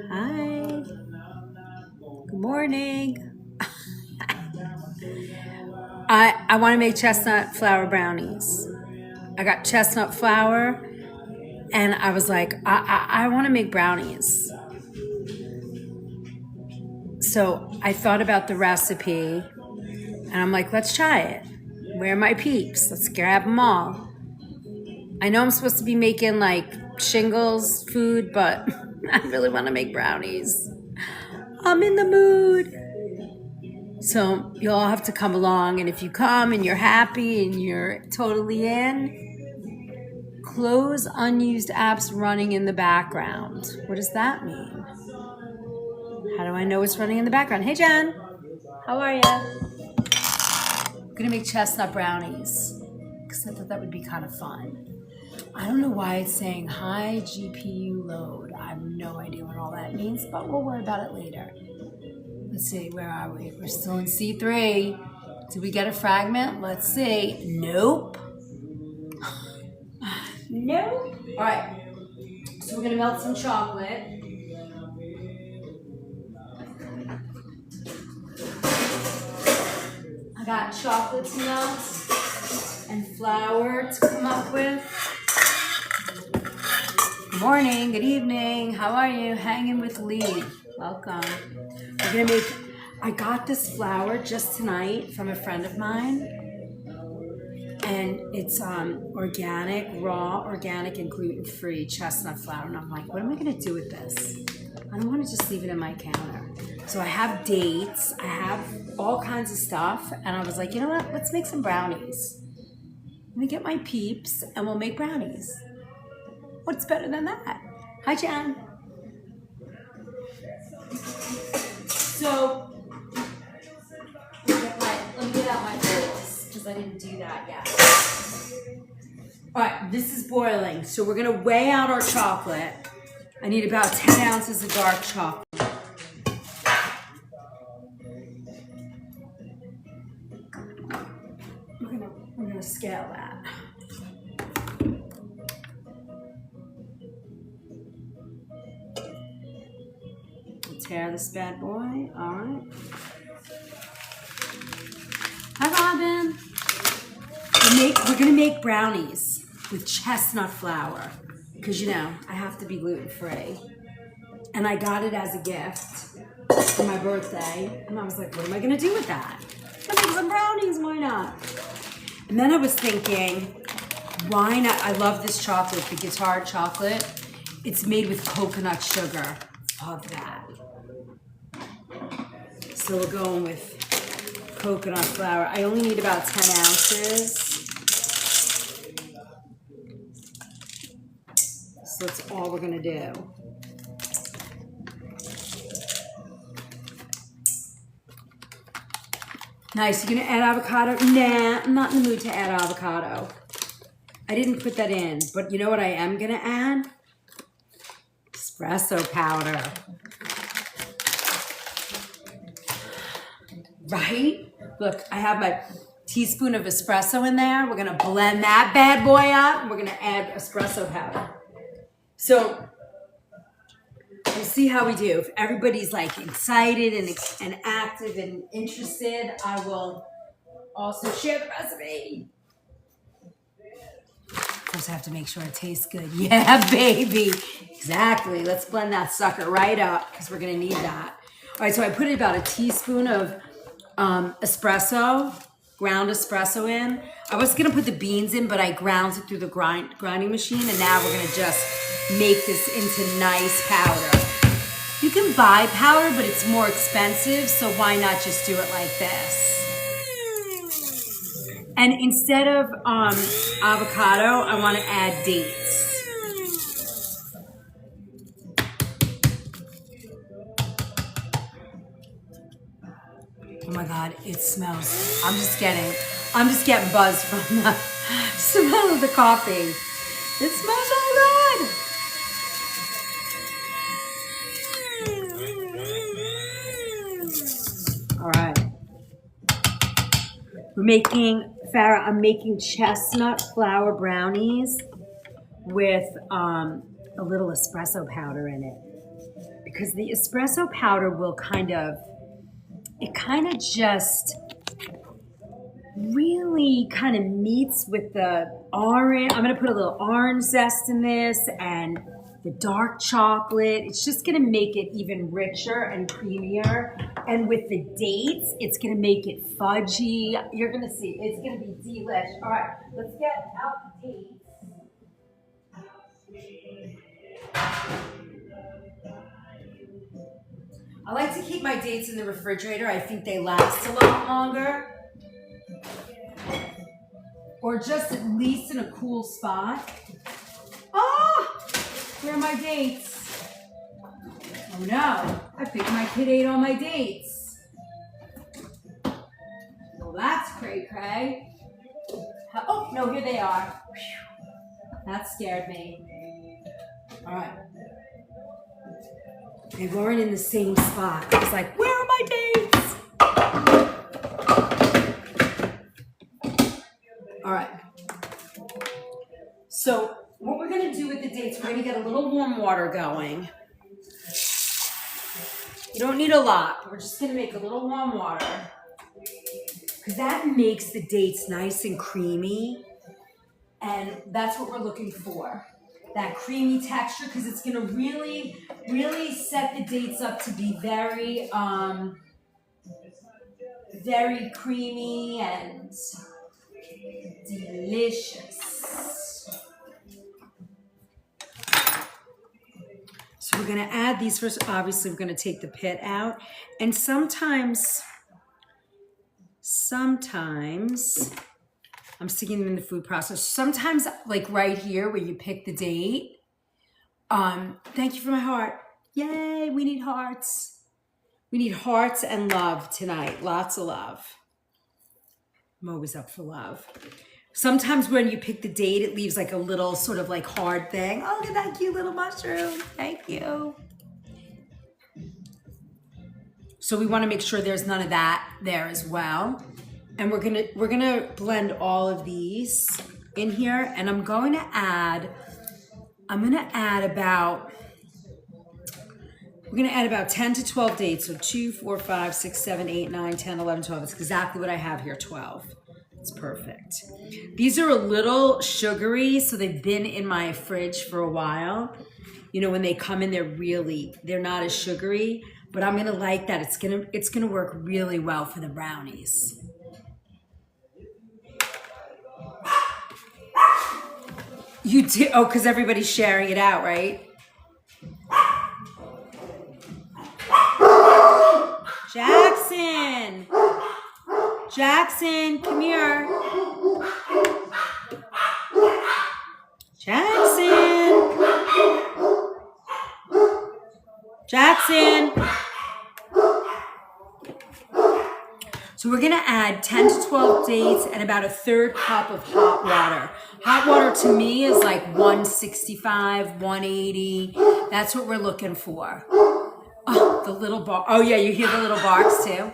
Hi. Good morning. I want to make chestnut flour brownies. I got chestnut flour and I was like, I want to make brownies. So I thought about the recipe and I'm like, let's try it. Where are my peeps? Let's grab them all. I know I'm supposed to be making like shingles food, but I really want to make brownies. I'm in the mood. So you'll all have to come along, and if you come and you're happy and you're totally in, close unused apps running in the background. What does that mean? How do I know it's running in the background? Hey Jen, how are you? I'm gonna make chestnut brownies because I thought that would be kind of fun. I don't know why it's saying high GPU load. I have no idea what all that means, but we'll worry about it later. Let's see, where are we? We're still in C3. Did we get a fragment? Let's see. Nope. Nope. All right. So we're going to melt some chocolate. I got chocolate to melt and flour to come up with. Good morning. Good evening. How are you? Hanging with Lee. Welcome. We're going to make... I got this flour just tonight from a friend of mine. And it's organic, raw, organic, and gluten-free chestnut flour. And I'm like, what am I going to do with this? I don't want to just leave it in my counter. So I have dates. I have all kinds of stuff. And I was like, you know what? Let's make some brownies. Let me get my peeps, and we'll make brownies. What's better than that? Hi, Jan. So, let me get out my bowls, because I didn't do that yet. All right, this is boiling. So we're going to weigh out our chocolate. I need about 10 ounces of dark chocolate. We're gonna scale that. Tear this bad boy. All right. Hi, Robin. We're gonna make brownies with chestnut flour because you know I have to be gluten-free, and I got it as a gift for my birthday, and I was like, what am I gonna do with that? I'm gonna make some brownies. Why not? And then I was thinking, why not? I love this chocolate, the guitar chocolate. It's made with coconut sugar. Love that. So we're going with coconut flour. I only need about 10 ounces. So that's all we're gonna do. Nice, you gonna add avocado? Nah, I'm not in the mood to add avocado. I didn't put that in, but you know what I am gonna add? Espresso powder. Right? Look, I have my teaspoon of espresso in there. We're gonna blend that bad boy up, and we're gonna add espresso powder. So we'll see how we do. If everybody's like excited and active and interested, I will also share the recipe. Of course, I have to make sure it tastes good. Yeah, baby. Exactly. Let's blend that sucker right up because we're gonna need that. All right, so I put about a teaspoon of espresso, ground espresso in. I was gonna put the beans in, but I ground it through the grinding machine, and now we're gonna just make this into nice powder. You can buy powder, but it's more expensive, so why not just do it like this? And instead of avocado, I want to add dates. Oh my God, it smells. I'm just getting buzzed from the smell of the coffee. It smells so good. All right. Farrah, I'm making chestnut flour brownies with a little espresso powder in it. Because the espresso powder will kind of just really kind of meets with the orange. I'm gonna put a little orange zest in this and the dark chocolate. It's just gonna make it even richer and creamier. And with the dates, it's gonna make it fudgy. You're gonna see, it's gonna be delish. All right, let's get out the dates. I like to keep my dates in the refrigerator. I think they last a lot longer. Or just at least in a cool spot. Oh, where are my dates? Oh no, I think my kid ate all my dates. Well, that's cray-cray. Oh, no, here they are. That scared me. All right. They weren't in the same spot. I was like, where are my dates? All right. So what we're going to do with the dates, we're going to get a little warm water going. You don't need a lot. But we're just going to make a little warm water. Because that makes the dates nice and creamy. And that's what we're looking for. That creamy texture, because it's going to really, really set the dates up to be very, very creamy and delicious. So we're going to add these first. Obviously, we're going to take the pit out. And sometimes I'm sticking them in the food processor. Sometimes, like right here where you pick the date. Thank you for my heart. Yay, we need hearts. We need hearts and love tonight. Lots of love. I'm always up for love. Sometimes when you pick the date, it leaves like a little sort of like hard thing. Oh, look at that cute little mushroom. Thank you. So we want to make sure there's none of that there as well. And we're gonna blend all of these in here, and I'm gonna add about 10 to 12 dates. So 2, 4, 5, 6, 7, 8, 9, 10, 11, 12. It's exactly what I have here, 12. It's perfect. These are a little sugary, so they've been in my fridge for a while. You know, when they come in, they're not as sugary, but I'm gonna like that. It's gonna work really well for the brownies. You do? Oh, because everybody's sharing it out, right? Jackson! Jackson, come here. Jackson! Jackson! So we're gonna add 10 to 12 dates and about a 1/3 cup of hot water. Hot water to me is like 165, 180. That's what we're looking for. Oh, the little bark. Oh yeah, you hear the little barks too?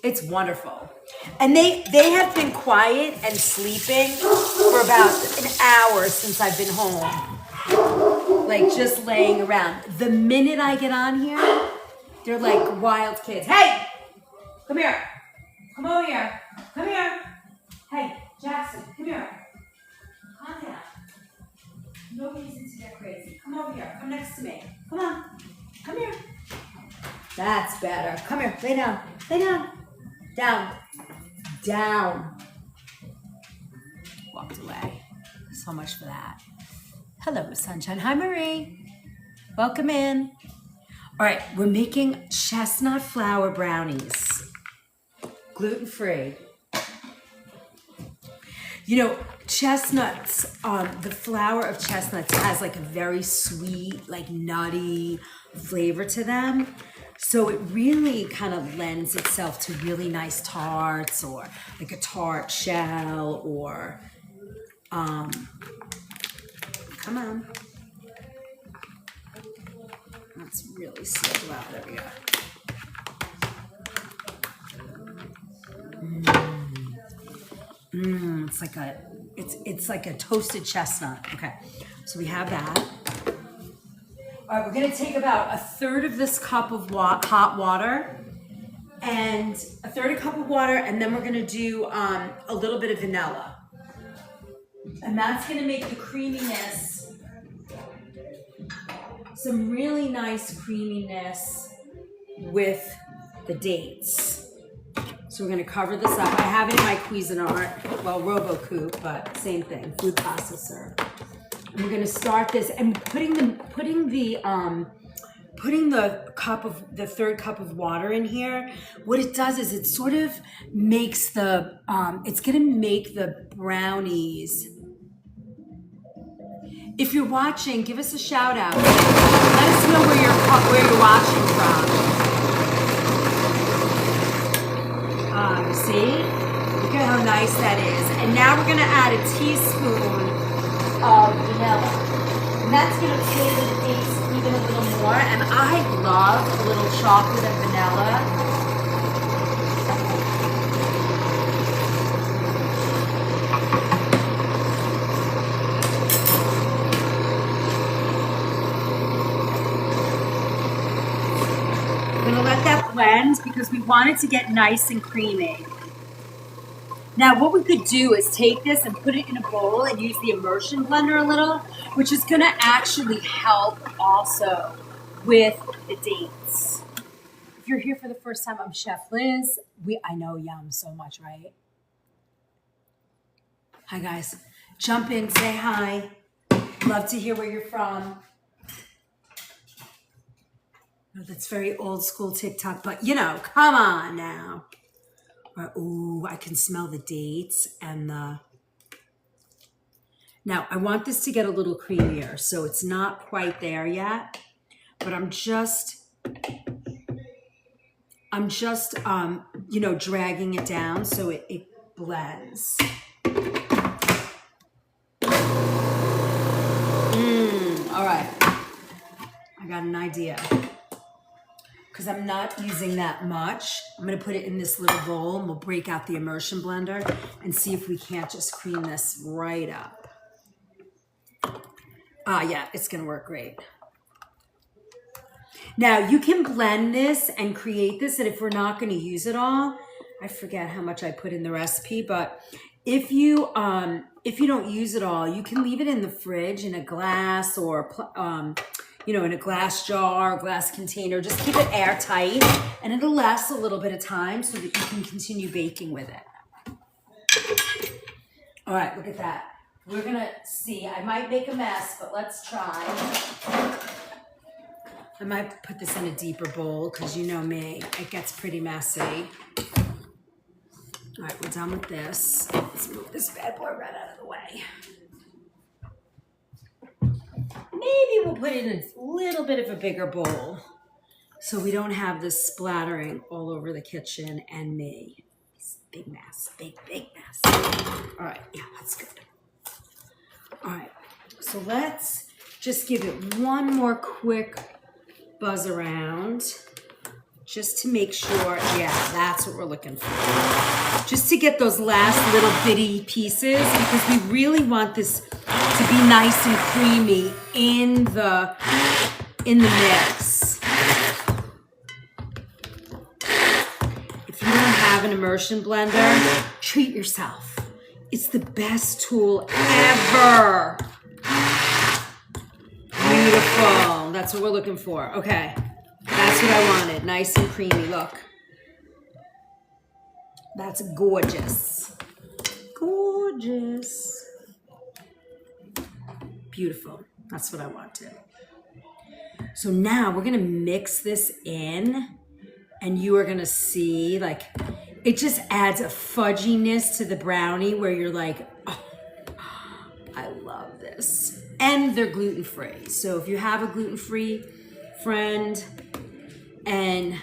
It's wonderful. And they have been quiet and sleeping for about an hour since I've been home. Like just laying around. The minute I get on here, they're like wild kids. Hey, come here. Come over here. Come here. Hey, Jackson, come here. Calm down. No reason to get crazy. Come over here. Come next to me. Come on. Come here. That's better. Come here. Lay down. Lay down. Down. Down. Walked away. So much for that. Hello, sunshine. Hi, Marie. Welcome in. All right, we're making chestnut flour brownies. Gluten-free. You know, chestnuts, the flour of chestnuts has like a very sweet, like nutty flavor to them. So it really kind of lends itself to really nice tarts or like a tart shell or, come on. Let's really slow out. There we go. It's like a toasted chestnut. Okay, so we have that. All right, we're gonna take about a third of this cup of hot water, and a third a cup of water, and then we're gonna do a little bit of vanilla, and that's gonna make the creaminess, some really nice creaminess with the dates. So we're gonna cover this up. I have it in my Cuisinart, well, RoboCoupe, but same thing, food processor. And we're gonna start this and putting the third cup of water in here. What it does is it sort of makes the it's gonna make the brownies. If you're watching, give us a shout out. Let us know where you're watching from. You see? Look at how nice that is. And now we're gonna add a teaspoon of vanilla. And that's gonna flavor the dates even a little more. And I love a little chocolate and vanilla. We're gonna let that blend because we want it to get nice and creamy. Now what we could do is take this and put it in a bowl and use the immersion blender a little, which is gonna actually help also with the dates. If you're here for the first time, I'm Chef Liz. I know yum so much, right? Hi guys, jump in, say hi. Love to hear where you're from. No, that's very old school TikTok, but you know, come on now. Ooh, I can smell the dates and the... Now, I want this to get a little creamier, so it's not quite there yet, but I'm just you know, dragging it down so it blends. All right, I got an idea. Because I'm not using that much. I'm gonna put it in this little bowl and we'll break out the immersion blender and see if we can't just cream this right up. Yeah, it's gonna work great. Now you can blend this and create this, and if we're not gonna use it all, I forget how much I put in the recipe, but if you don't use it all, you can leave it in the fridge in a glass or you know, in a glass jar, glass container. Just keep it airtight and it'll last a little bit of time so that you can continue baking with it. All right, look at that. We're gonna see, I might make a mess, but let's try. I might put this in a deeper bowl because you know me, it gets pretty messy. All right, we're done with this. Let's move this bad boy right out of the way. Maybe we'll put it in a little bit of a bigger bowl so we don't have this splattering all over the kitchen and me. Big mess, big mess. All right, yeah, that's good. All right, so let's just give it one more quick buzz around just to make sure, yeah, that's what we're looking for. Just to get those last little bitty pieces because we really want this to be nice and creamy in the mix. If you don't have an immersion blender, treat yourself. It's the best tool ever. Beautiful. That's what we're looking for. Okay. That's what I wanted. Nice and creamy. Look. That's gorgeous. Gorgeous. Beautiful. That's what I wanted. So now we're going to mix this in and you are going to see like it just adds a fudginess to the brownie where you're like, oh, I love this. And they're gluten-free. So if you have a gluten-free friend and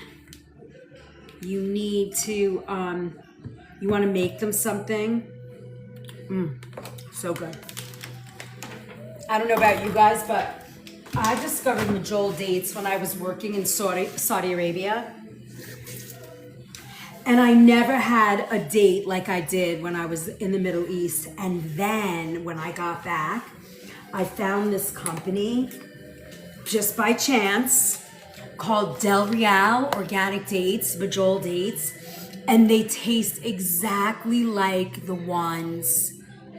you need to, you want to make them something, so good. I don't know about you guys, but I discovered Majol dates when I was working in Saudi Arabia. And I never had a date like I did when I was in the Middle East. And then when I got back, I found this company just by chance called Del Real Organic Dates, Bajol Dates. And they taste exactly like the ones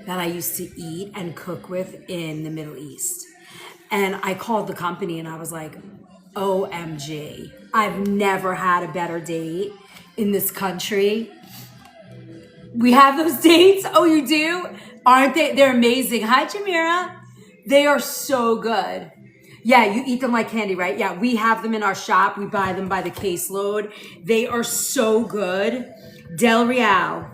that I used to eat and cook with in the Middle East. And I called the company and I was like, OMG, I've never had a better date in this country. We have those dates. Oh, you do? Aren't they? They're amazing. Hi, Jamira. They are so good. Yeah, you eat them like candy, right? Yeah, we have them in our shop. We buy them by the caseload. They are so good. Del Real.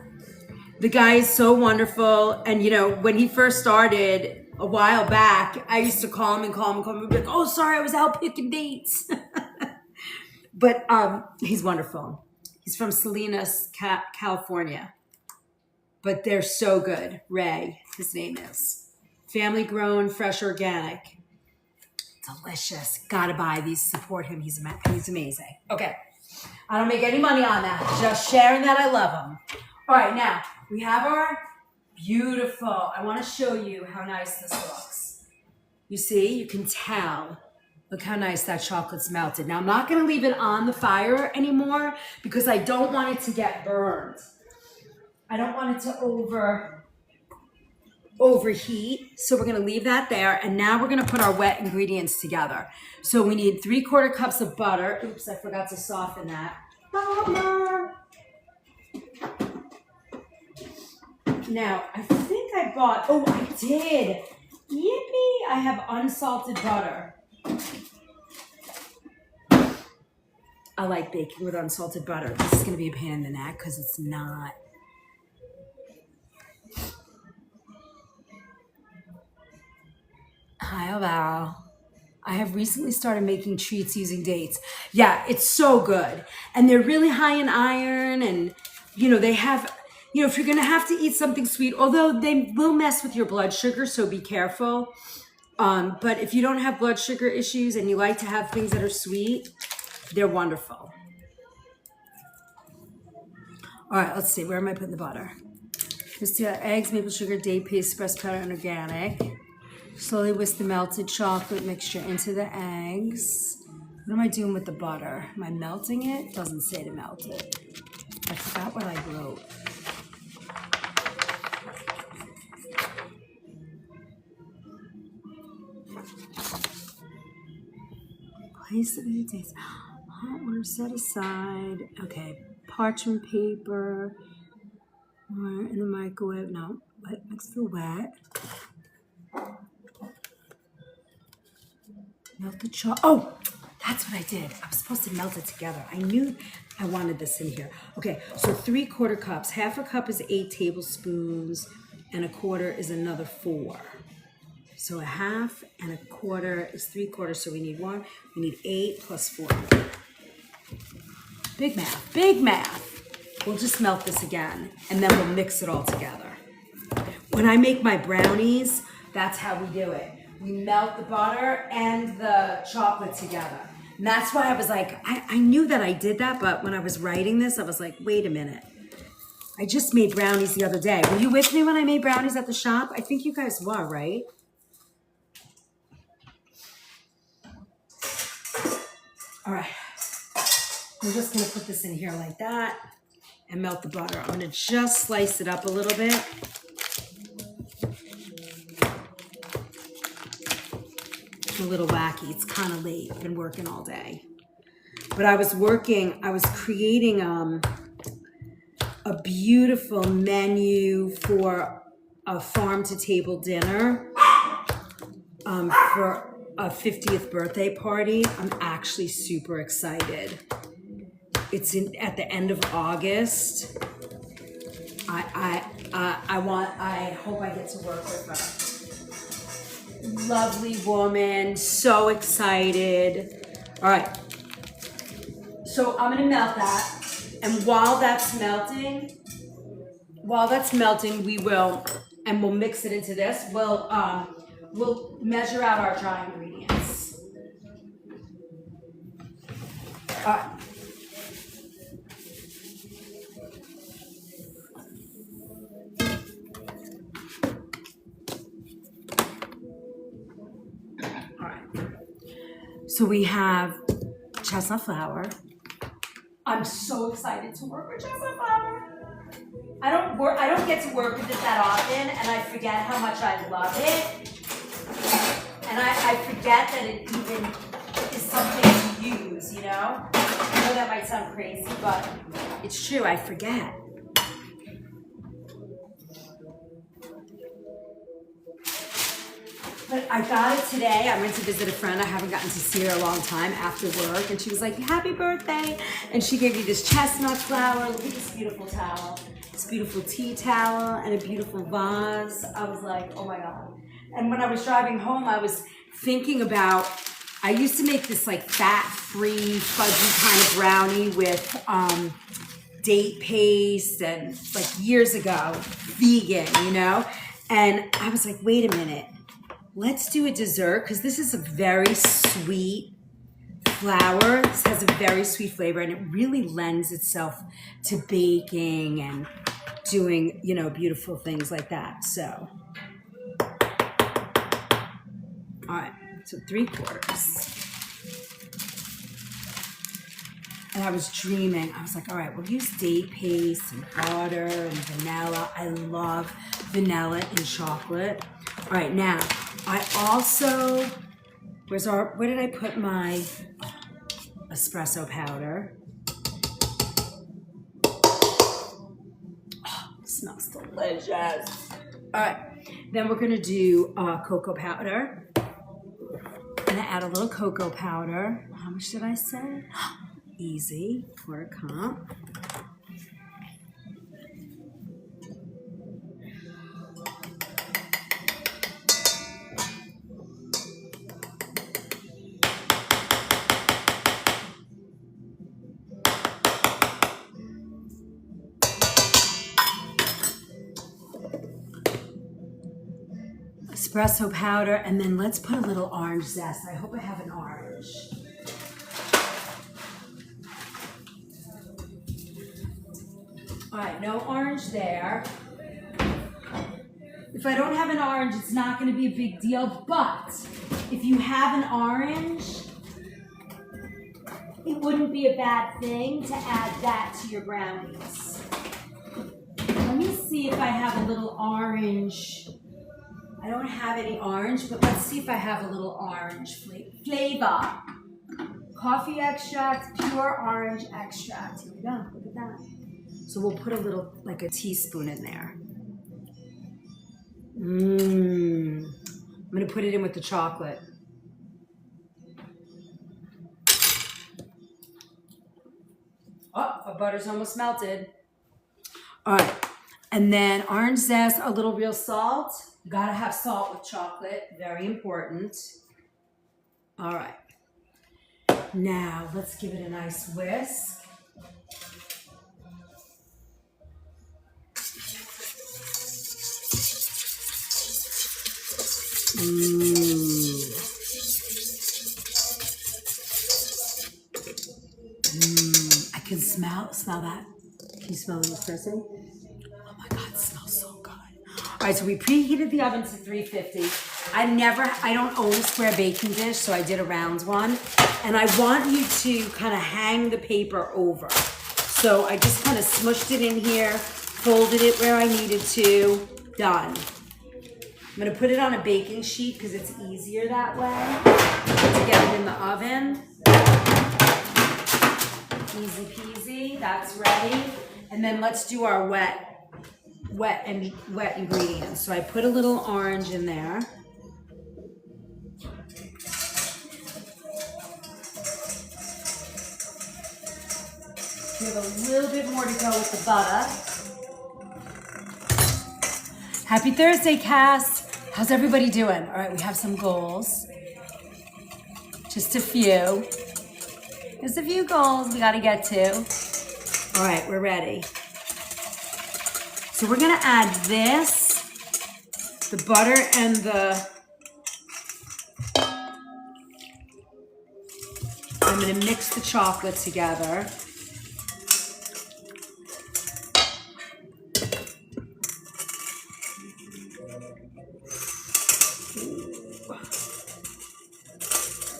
The guy is so wonderful. And, you know, when he first started a while back, I used to call him and be like, oh, sorry, I was out picking dates. But he's wonderful. He's from Salinas, California. But they're so good. Ray, his name is. Family grown, fresh, organic. Delicious. Gotta buy these. Support him. He's amazing. Okay. I don't make any money on that. Just sharing that I love him. All right, now we have our beautiful. I want to show you how nice this looks. You see, you can tell. Look how nice that chocolate's melted. Now I'm not going to leave it on the fire anymore because I don't want it to get burned. I don't want it to overheat. So we're going to leave that there. And now we're going to put our wet ingredients together. So we need 3/4 cups of butter. Oops, I forgot to soften that. Mama. Now, I think I bought, oh, I did. Yippee, I have unsalted butter. I like baking with unsalted butter. This is going to be a pain in the neck because it's not. Hi, Val. I have recently started making treats using dates. Yeah, it's so good. And they're really high in iron and, you know, they have, you know, if you're going to have to eat something sweet, although they will mess with your blood sugar, so be careful. But if you don't have blood sugar issues and you like to have things that are sweet, they're wonderful. All right, let's see. Where am I putting the butter? Just eggs, maple sugar, date paste, espresso powder, and organic. Slowly whisk the melted chocolate mixture into the eggs. What am I doing with the butter? Am I melting it? It doesn't say to melt it. I forgot what I wrote. Place it in the dates. Hot water set aside. Okay, parchment paper. Or in the microwave. No, mix the wet. Melt the chocolate. Oh, that's what I did. I was supposed to melt it together. I knew I wanted this in here. Okay, so 3/4 cups. 1/2 cup is 8 tablespoons, and 1/4 is another 4. So 1/2 and 1/4 is 3/4. So we need 1. We need 8 plus 4. Big math. Big math. We'll just melt this again, and then we'll mix it all together. When I make my brownies, that's how we do it. We melt the butter and the chocolate together. And that's why I was like, I knew that I did that, but when I was writing this, I was like, wait a minute. I just made brownies the other day. Were you with me when I made brownies at the shop? I think you guys were, right? All right. I'm just going to put this in here like that and melt the butter. I'm going to just slice it up a little bit. A little wacky. It's kind of late. I've been working all day. But I was creating a beautiful menu for a farm-to-table dinner for a 50th birthday party. I'm actually super excited. It's at the end of August. I hope I get to work with her. Lovely woman, so excited. All right, so I'm gonna melt that, and while that's melting, we'll mix it into this. We'll measure out our dry ingredients. All right. So we have chestnut flour. I'm so excited to work with chestnut flour. I don't get to work with it that often, and I forget how much I love it. And I forget that it even is something to use, you know? I know that might sound crazy, but it's true, I forget. But I got it today. I went to visit a friend. I haven't gotten to see her a long time after work. And she was like, happy birthday. And she gave me this chestnut flower. Look at this beautiful towel. This beautiful tea towel and a beautiful vase. I was like, oh my God. And when I was driving home, I was thinking about, I used to make this like fat-free, fudgy kind of brownie with date paste and like years ago, vegan, you know? And I was like, wait a minute. Let's do a dessert because this is a very sweet flour. This has a very sweet flavor and it really lends itself to baking and doing, you know, beautiful things like that. So, all right, so 3/4. And I was dreaming, I was like, all right, we'll use date paste and butter and vanilla. I love vanilla and chocolate. All right, now, I also, where did I put my espresso powder? Oh, it smells delicious. All right, then we're gonna do cocoa powder. I'm gonna add a little cocoa powder. How much did I say? Easy, 1/4 cup. Espresso powder, and then let's put a little orange zest. I hope I have an orange. All right, no orange there. If I don't have an orange, it's not going to be a big deal, but if you have an orange, it wouldn't be a bad thing to add that to your brownies. Let me see if I have a little orange. I don't have any orange, but let's see if I have a little orange flavor. Coffee extract, pure orange extract. Here we go, look at that. So we'll put a little, like a teaspoon in there. I'm gonna put it in with the chocolate. Oh, our butter's almost melted. All right, and then orange zest, a little real salt. You gotta have salt with chocolate, very important. All right, now let's give it a nice whisk. I can smell that. Can you smell the espresso? Oh my God, it smells so good. All right, so we preheated the oven to 350. I don't own a square baking dish, so I did a round one. And I want you to kind of hang the paper over. So I just kind of smushed it in here, folded it where I needed to, done. I'm gonna put it on a baking sheet because it's easier that way to get it in the oven. Easy peasy, that's ready. And then let's do our wet ingredients. So I put a little orange in there. We have a little bit more to go with the butter. Happy Thursday, Cass. How's everybody doing? All right, we have some goals. Just a few. Just a few goals we gotta get to. All right, we're ready. So we're gonna add this, the butter and I'm gonna mix the chocolate together.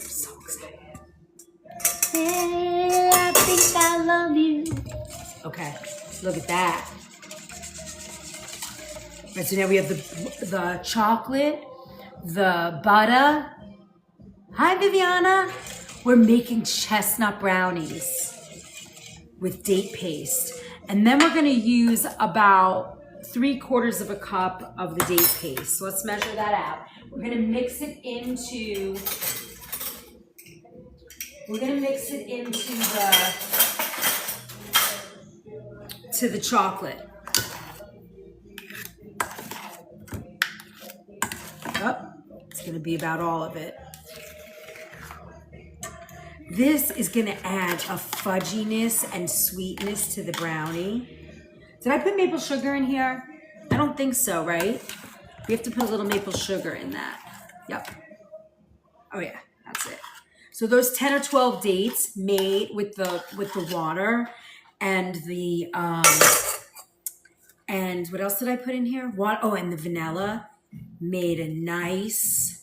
So Hey, I think I love you. Okay, look at that. Right, so now we have the chocolate, the butter. Hi, Viviana. We're making chestnut brownies with date paste. And then we're gonna use about 3/4 of a cup of the date paste. So let's measure that out. We're gonna mix it into the chocolate. Oh, it's gonna be about all of it. This is gonna add a fudginess and sweetness to the brownie. Did I put maple sugar in here? I don't think so, right? We have to put a little maple sugar in that. Yep. Oh yeah, that's it. So those 10 or 12 dates made with the water and the and what else did I put in here? Oh, and the vanilla made a nice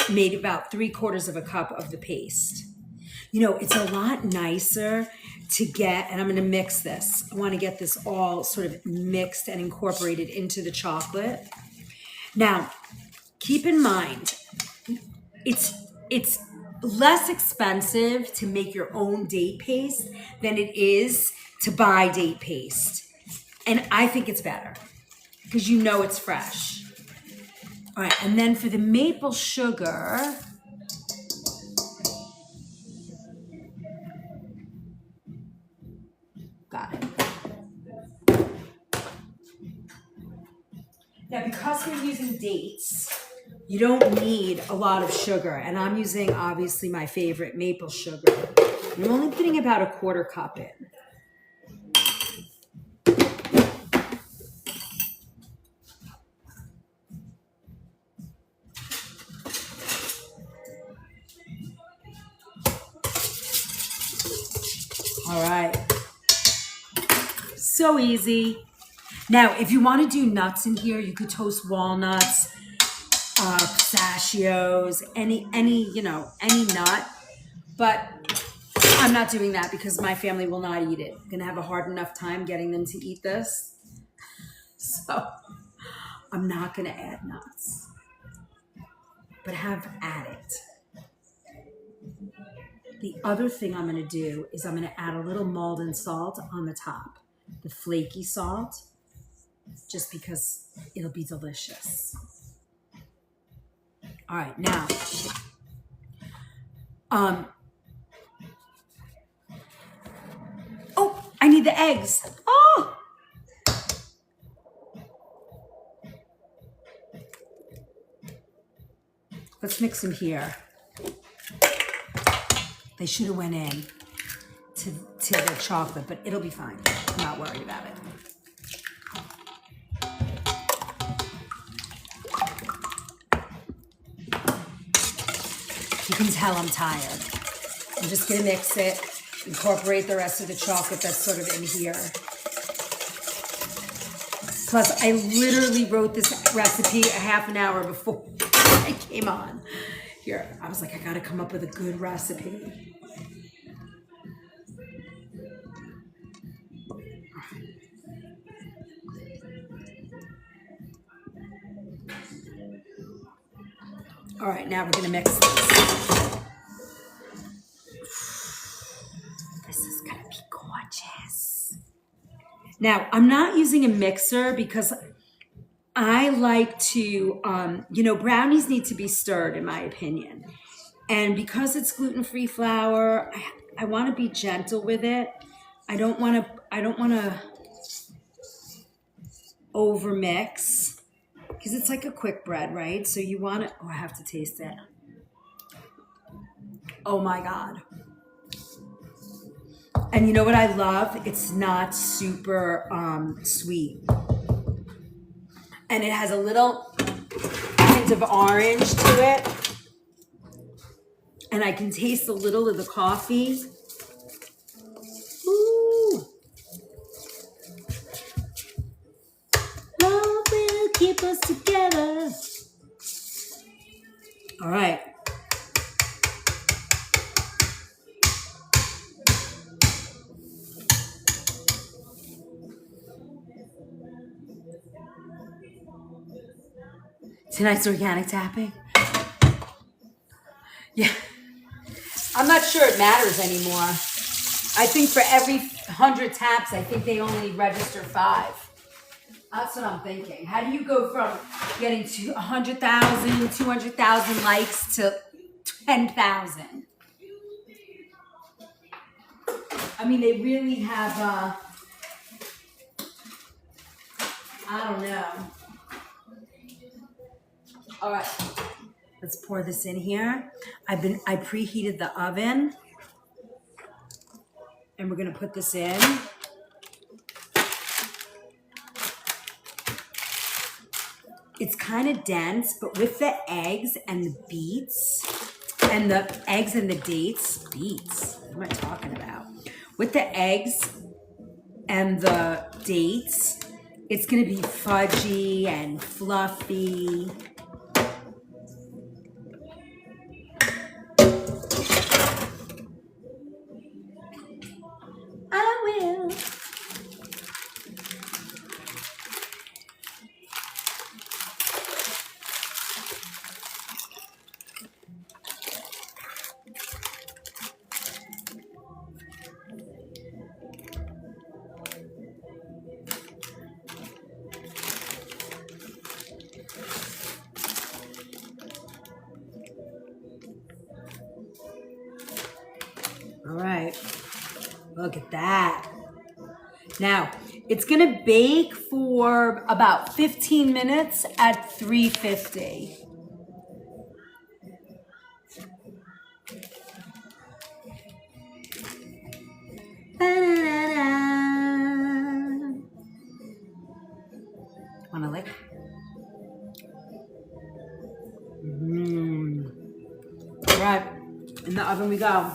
made about 3/4 of a cup of the paste. You know, it's a lot nicer to get, and I'm gonna mix this. I wanna get this all sort of mixed and incorporated into the chocolate. Now, keep in mind, it's less expensive to make your own date paste than it is to buy date paste. And I think it's better because you know it's fresh. All right, and then for the maple sugar, got it. Now, because we're using dates, you don't need a lot of sugar. And I'm using, obviously, my favorite maple sugar. And I'm only putting about 1/4 cup in. All right. So easy. Now, if you want to do nuts in here, you could toast walnuts, pistachios, any nut. But I'm not doing that because my family will not eat it. I'm gonna have a hard enough time getting them to eat this. So I'm not gonna add nuts, but have at it. The other thing I'm gonna do is I'm gonna add a little Maldon salt on the top, the flaky salt, just because it'll be delicious. All right, now, oh, I need the eggs. Oh! Let's mix them here. They should have went in to the chocolate, but it'll be fine. I'm not worried about it. You can tell I'm tired. I'm just gonna mix it, incorporate the rest of the chocolate that's sort of in here. Plus, I literally wrote this recipe a half an hour before I came on. Here, I was like, I gotta come up with a good recipe. All right, now we're gonna mix this. This is gonna be gorgeous. Now, I'm not using a mixer because I like to, brownies need to be stirred, in my opinion. And because it's gluten-free flour, I want to be gentle with it. I don't want to over mix because it's like a quick bread, right? So you want to. Oh, I have to taste it. Oh my God. And you know what I love? It's not super sweet. And it has a little hint of orange to it. And I can taste a little of the coffee. Ooh. Love will keep us together. All right. Tonight's organic tapping. Yeah. I'm not sure it matters anymore. I think for every 100 taps, I think they only register 5. That's what I'm thinking. How do you go from getting to 100,000, 200,000 likes to 10,000? I mean, they really have, I don't know. All right, let's pour this in here. I preheated the oven, and we're gonna put this in. It's kind of dense, but with the eggs and the beets, and the eggs and the dates, what am I talking about? With the eggs and the dates, it's gonna be fudgy and fluffy. I will. All right, look at that. Now, it's gonna bake for about 15 minutes at 350. Wanna lick? All right, in the oven we go.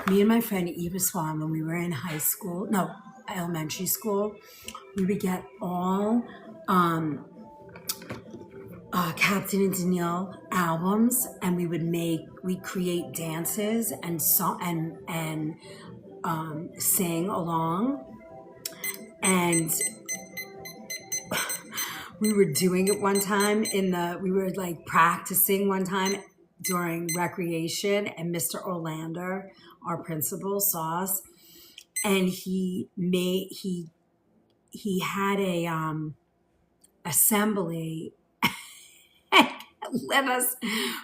Me and my friend Eva Swan, when we were in elementary school, we would get all Captain and Danielle albums, and we'd create dances and sing along. And we were doing it one time we were like practicing one time during recreation, and Mr. Orlander, our principal, saw us, and he had a assembly and let us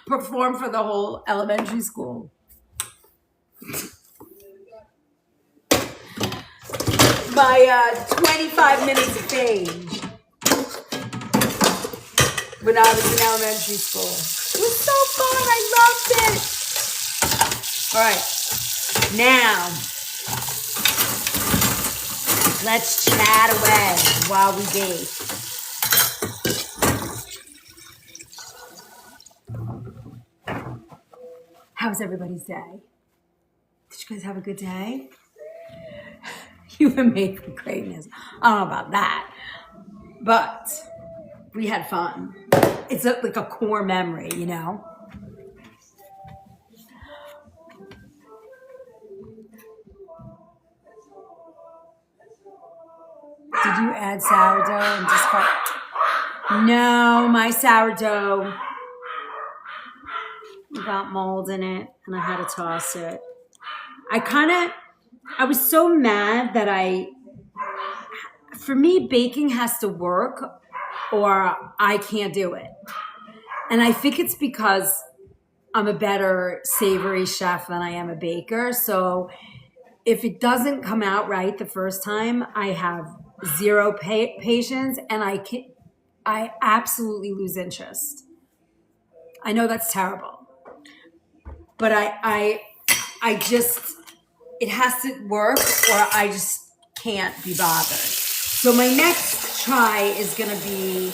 perform for the whole elementary school. My 25 minutes of fame when I was in elementary school. It was so fun. I loved it. All right. Now, let's chat away while we bake. How was everybody's day? Did you guys have a good day? You were made for greatness. I don't know about that, but we had fun. It's like a core memory, you know? Did you add sourdough and discard? No, my sourdough got mold in it, and I had to toss it. I was so mad that for me, baking has to work or I can't do it. And I think it's because I'm a better savory chef than I am a baker. So if it doesn't come out right the first time, I have zero patience, and I absolutely lose interest. I know that's terrible, but it has to work or I just can't be bothered. So my next try is gonna be,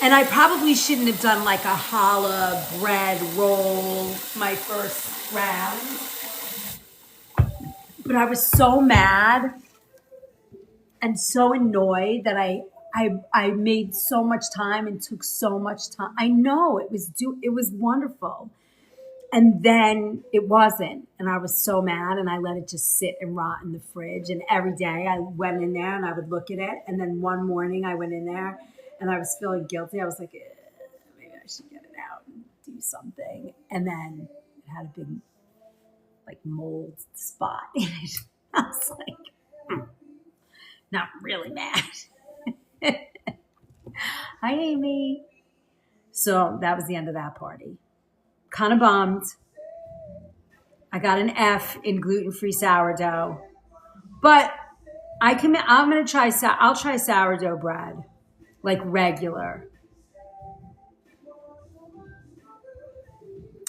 and I probably shouldn't have done like a challah bread roll my first round, but I was so mad and so annoyed that I made so much time and took so much time. I know it was wonderful. And then it wasn't. And I was so mad and I let it just sit and rot in the fridge. And every day I went in there and I would look at it. And then one morning I went in there and I was feeling guilty. I was like, maybe I should get it out and do something. And then it had a big like mold spot in it. I was like, not really mad. Hi, Amy. So that was the end of that party. Kind of bummed. I got an F in gluten-free sourdough, but I'm gonna try. I'll try sourdough bread, like regular.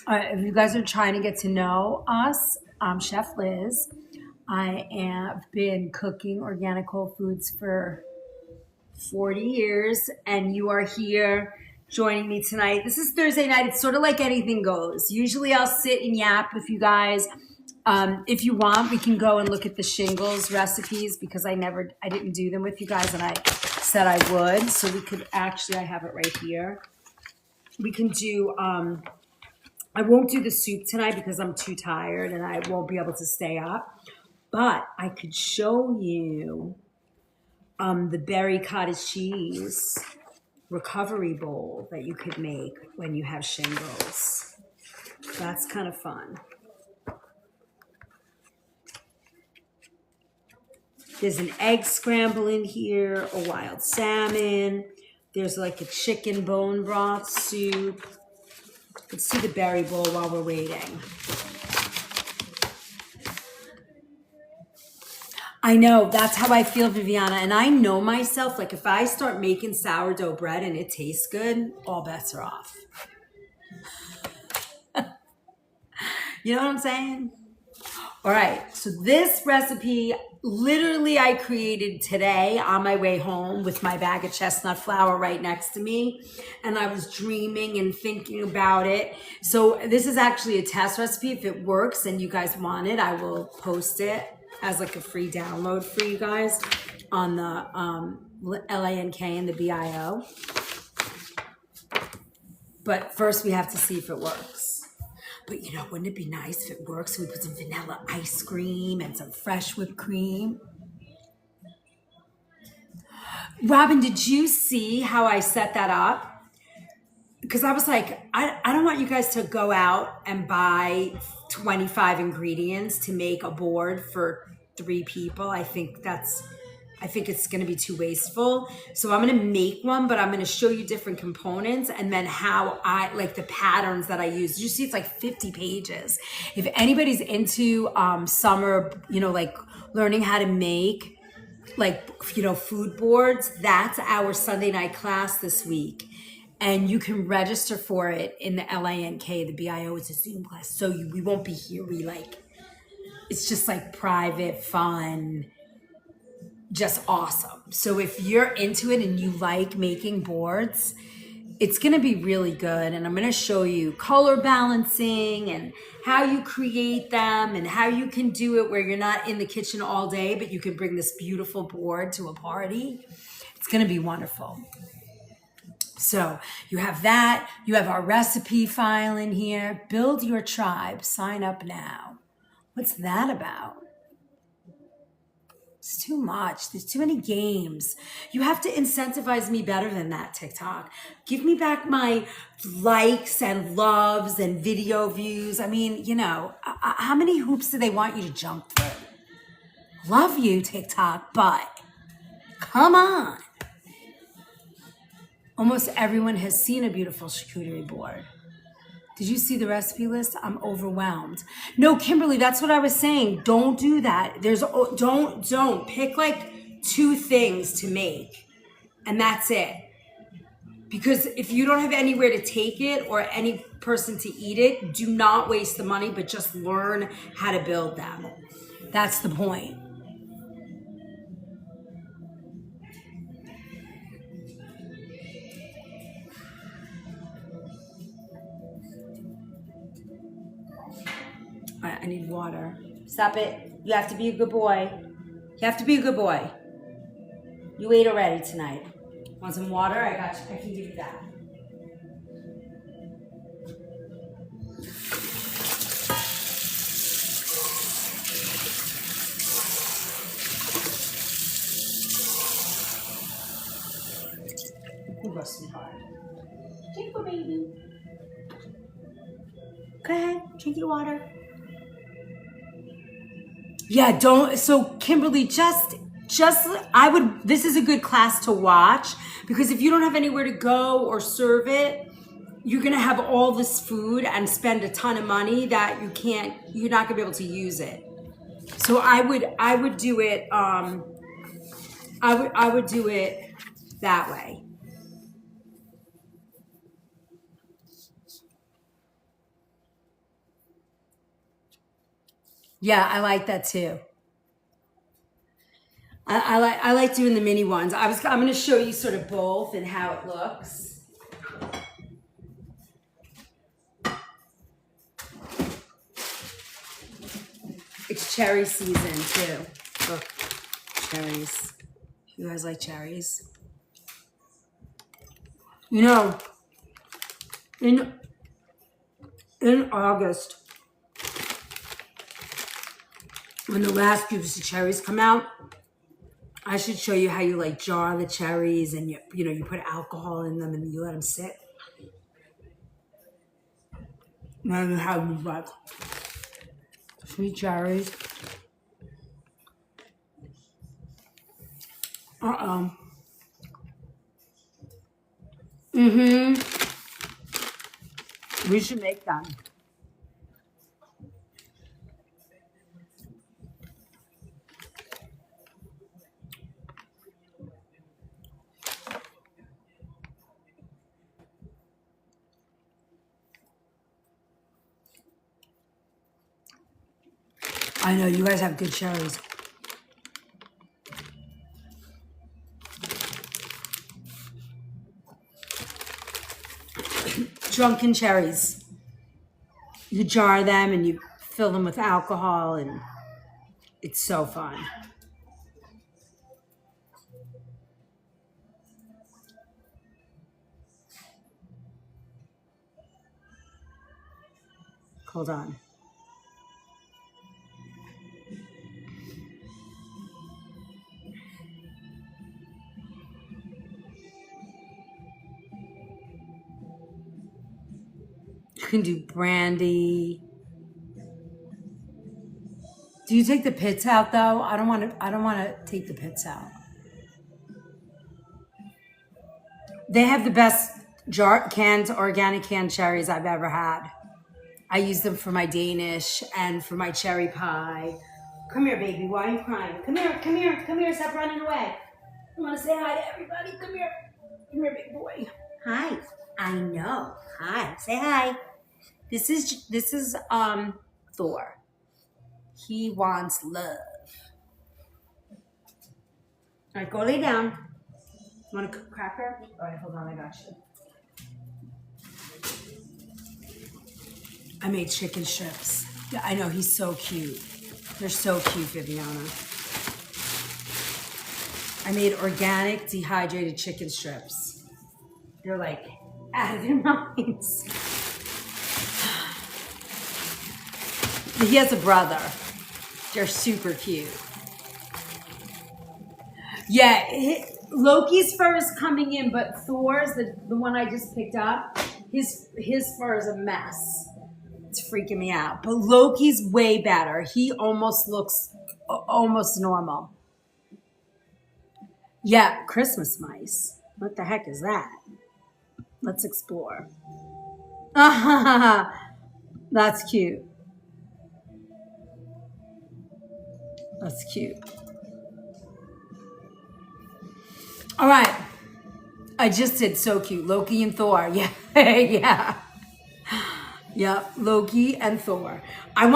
If you guys are trying to get to know us, I'm Chef Liz. I have been cooking organic whole foods for 40 years, and you are here joining me tonight. This is Thursday night. It's sort of like anything goes. Usually I'll sit and yap with you guys. If you want, we can go and look at the shingles recipes because I didn't do them with you guys and I said I would. So we could actually, I have it right here. We can do, I won't do the soup tonight because I'm too tired and I won't be able to stay up. But I could show you the berry cottage cheese recovery bowl that you could make when you have shingles. That's kind of fun. There's an egg scramble in here, a wild salmon. There's like a chicken bone broth soup. Let's see the berry bowl while we're waiting. I know, that's how I feel, Viviana. And I know myself, like if I start making sourdough bread and it tastes good, all bets are off. You know what I'm saying? All right, so this recipe, literally I created today on my way home with my bag of chestnut flour right next to me. And I was dreaming and thinking about it. So this is actually a test recipe. If it works and you guys want it, I will post it as like a free download for you guys on the LANK and the BIO. But first we have to see if it works. But you know, wouldn't it be nice if it works? We put some vanilla ice cream and some fresh whipped cream. Robin, did you see how I set that up? Because I was like, I don't want you guys to go out and buy 25 ingredients to make a board for 3 people. I think it's going to be too wasteful. So I'm going to make one, but I'm going to show you different components and then how I like the patterns that I use. You see, it's like 50 pages. If anybody's into summer, you know, like learning how to make like, you know, food boards, that's our Sunday night class this week. And you can register for it in the LANK, the BIO. It's a Zoom class. So we won't be here. It's just like private, fun, just awesome. So if you're into it and you like making boards, it's going to be really good. And I'm going to show you color balancing and how you create them and how you can do it where you're not in the kitchen all day, but you can bring this beautiful board to a party. It's going to be wonderful. So you have that. You have our recipe file in here. Build your tribe. Sign up now. What's that about? It's too much. There's too many games. You have to incentivize me better than that, TikTok. Give me back my likes and loves and video views. I mean, you know, how many hoops do they want you to jump through? Love you, TikTok, but come on. Almost everyone has seen a beautiful charcuterie board. Did you see the recipe list? I'm overwhelmed. No, Kimberly, that's what I was saying. Don't do that. Don't pick like 2 things to make and that's it. Because if you don't have anywhere to take it or any person to eat it, do not waste the money, but just learn how to build them. That's the point. All right, I need water. Stop it. You have to be a good boy. You have to be a good boy. You ate already tonight. Want some water? I got you. I can give you that. We'll go sweetheart. Drink your baby. Go ahead. Drink your water. Yeah, don't. So Kimberly, I would, this is a good class to watch because if you don't have anywhere to go or serve it, you're going to have all this food and spend a ton of money that you're not going to be able to use it. So I would do it, I would do it that way. Yeah, I like that too. I like doing the mini ones. I'm going to show you sort of both and how it looks. It's cherry season too. Look, cherries. You guys like cherries? You know, in August, when the last cubes of cherries come out, I should show you how you like jar the cherries and you put alcohol in them and you let them sit. And you have like sweet cherries. We should make them. I know you guys have good cherries. Drunken cherries. You jar them and you fill them with alcohol and it's so fun. Hold on. You can do brandy. Do you take the pits out though? I don't want to take the pits out. They have the best organic canned cherries I've ever had. I use them for my Danish and for my cherry pie. Come here, baby. Why are you crying? Come here. Stop running away. I want to say hi to everybody. Come here, big boy. Hi. I know. Hi. Say hi. This is Thor. He wants love. All right, go lay down. Want a cracker? All right, hold on. I got you. I made chicken strips. Yeah, I know. He's so cute. They're so cute, Viviana. I made organic dehydrated chicken strips. They're like out of their minds. He has a brother. They're super cute. Yeah, Loki's fur is coming in, but Thor's, the one I just picked up, his fur is a mess. It's freaking me out. But Loki's way better. He almost looks almost normal. Yeah, Christmas mice. What the heck is that? Let's explore. That's cute. That's cute. All right. I just did so cute. Loki and Thor. Yeah. Yeah. Yep. Loki and Thor. I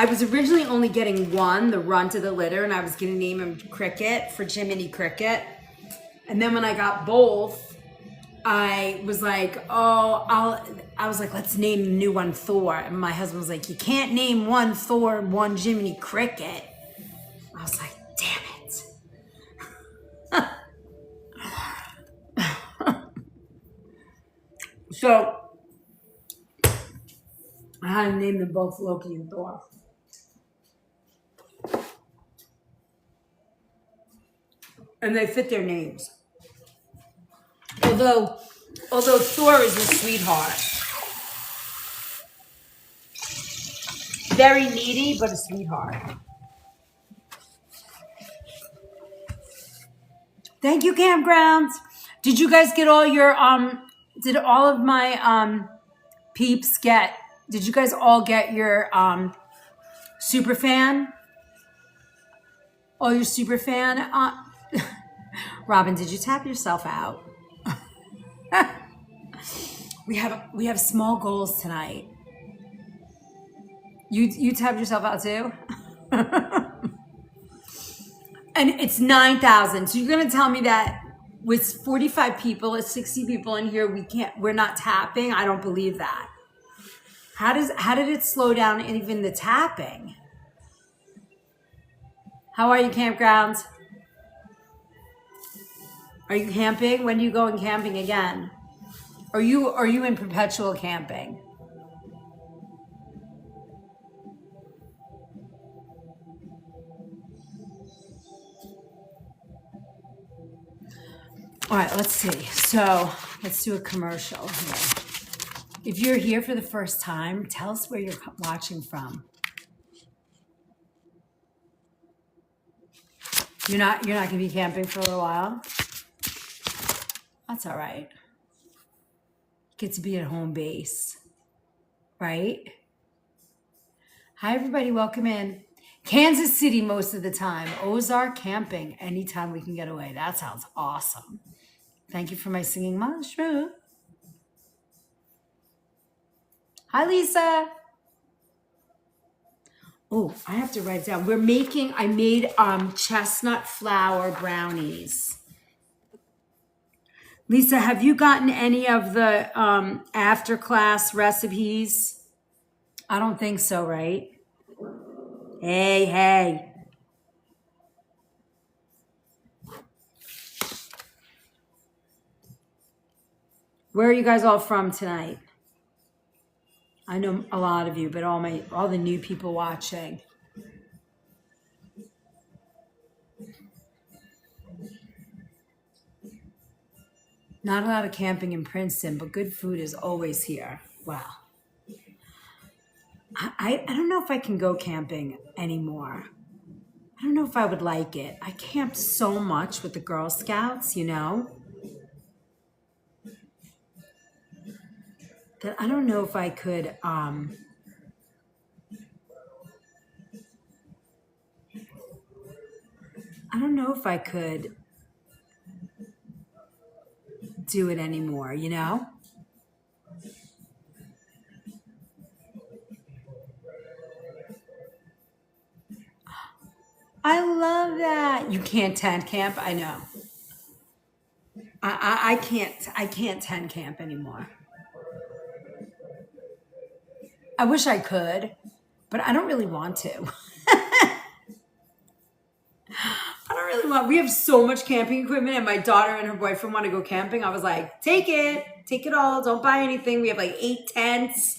was originally only getting one, the runt of the litter, and I was going to name him Cricket for Jiminy Cricket. And then when I got both, I was like, let's name the new one Thor. And my husband was like, you can't name one Thor and one Jiminy Cricket. I was like, damn it. So I had to name them both Loki and Thor. And they fit their names. Although Thor is a sweetheart. Very needy, but a sweetheart. Thank you, Campgrounds. Did you guys get all your did all of my peeps get, did you guys all get your super fan? All your super fan? Robin, did you tap yourself out? We have small goals tonight. You tapped yourself out too? And it's 9,000. So you're gonna tell me that with 45 people, 60 people in here, we're not tapping? I don't believe that. How did it slow down even the tapping? How are you, Campgrounds? Are you camping? When do you go in camping again? Are you in perpetual camping? All right, let's see. So let's do a commercial here. If you're here for the first time, tell us where you're watching from. You're not going to be camping for a little while? That's all right. Get to be at home base, right? Hi, everybody. Welcome in. Kansas City most of the time. Ozark camping anytime we can get away. That sounds awesome. Thank you for my singing mushroom. Hi, Lisa. Oh, I have to write it down. I made chestnut flour brownies. Lisa, have you gotten any of the after class recipes? I don't think so, right? Hey. Where are you guys all from tonight? I know a lot of you, but all the new people watching. Not a lot of camping in Princeton, but good food is always here. Wow. I don't know if I can go camping anymore. I don't know if I would like it. I camped so much with the Girl Scouts, you know, that I don't know if I could I don't know if I could do it anymore, you know? I love that. You can't tent camp? I know. I can't tent camp anymore. I wish I could, but I don't really want to. We have so much camping equipment, and my daughter and her boyfriend want to go camping. I was like, take it all. Don't buy anything. We have like 8 tents,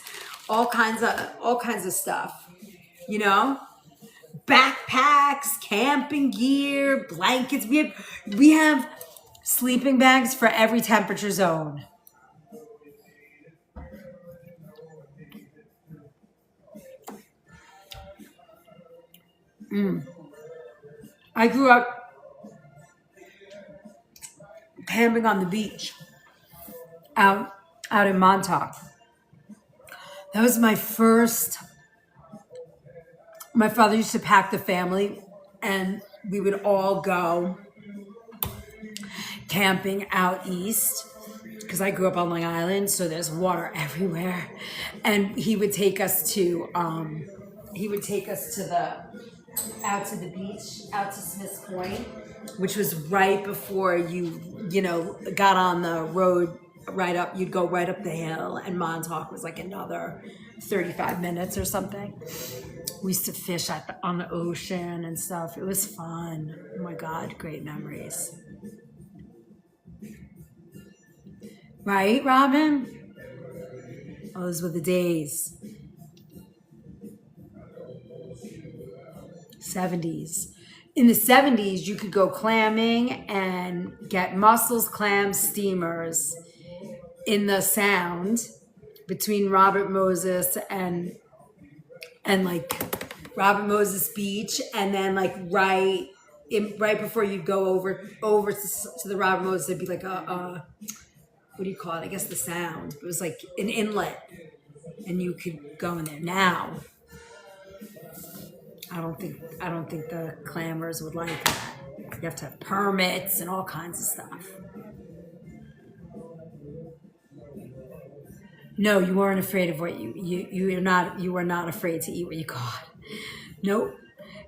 all kinds of stuff, you know, backpacks, camping gear, blankets. We have sleeping bags for every temperature zone. I grew up camping on the beach out in Montauk. That was my father used to pack the family, and we would all go camping out east because I grew up on Long Island, so there's water everywhere. And he would take us to out to the beach, out to Smith's Point, which was right before you got on the road right up. You'd go right up the hill, and Montauk was like another 35 minutes or something. We used to fish on the ocean and stuff. It was fun. Oh my God, great memories. Right, Robin? Oh, those were the days. 70s. In the 70s, you could go clamming and get mussels, clams, steamers in the Sound between Robert Moses and like Robert Moses Beach, and then like right before you go over to the Robert Moses, there'd be like a what do you call it? I guess the Sound. It was like an inlet, and you could go in there. Now, I don't think the clammers would like that. You have to have permits and all kinds of stuff. No, you weren't afraid of what you were not afraid to eat what you caught. Nope.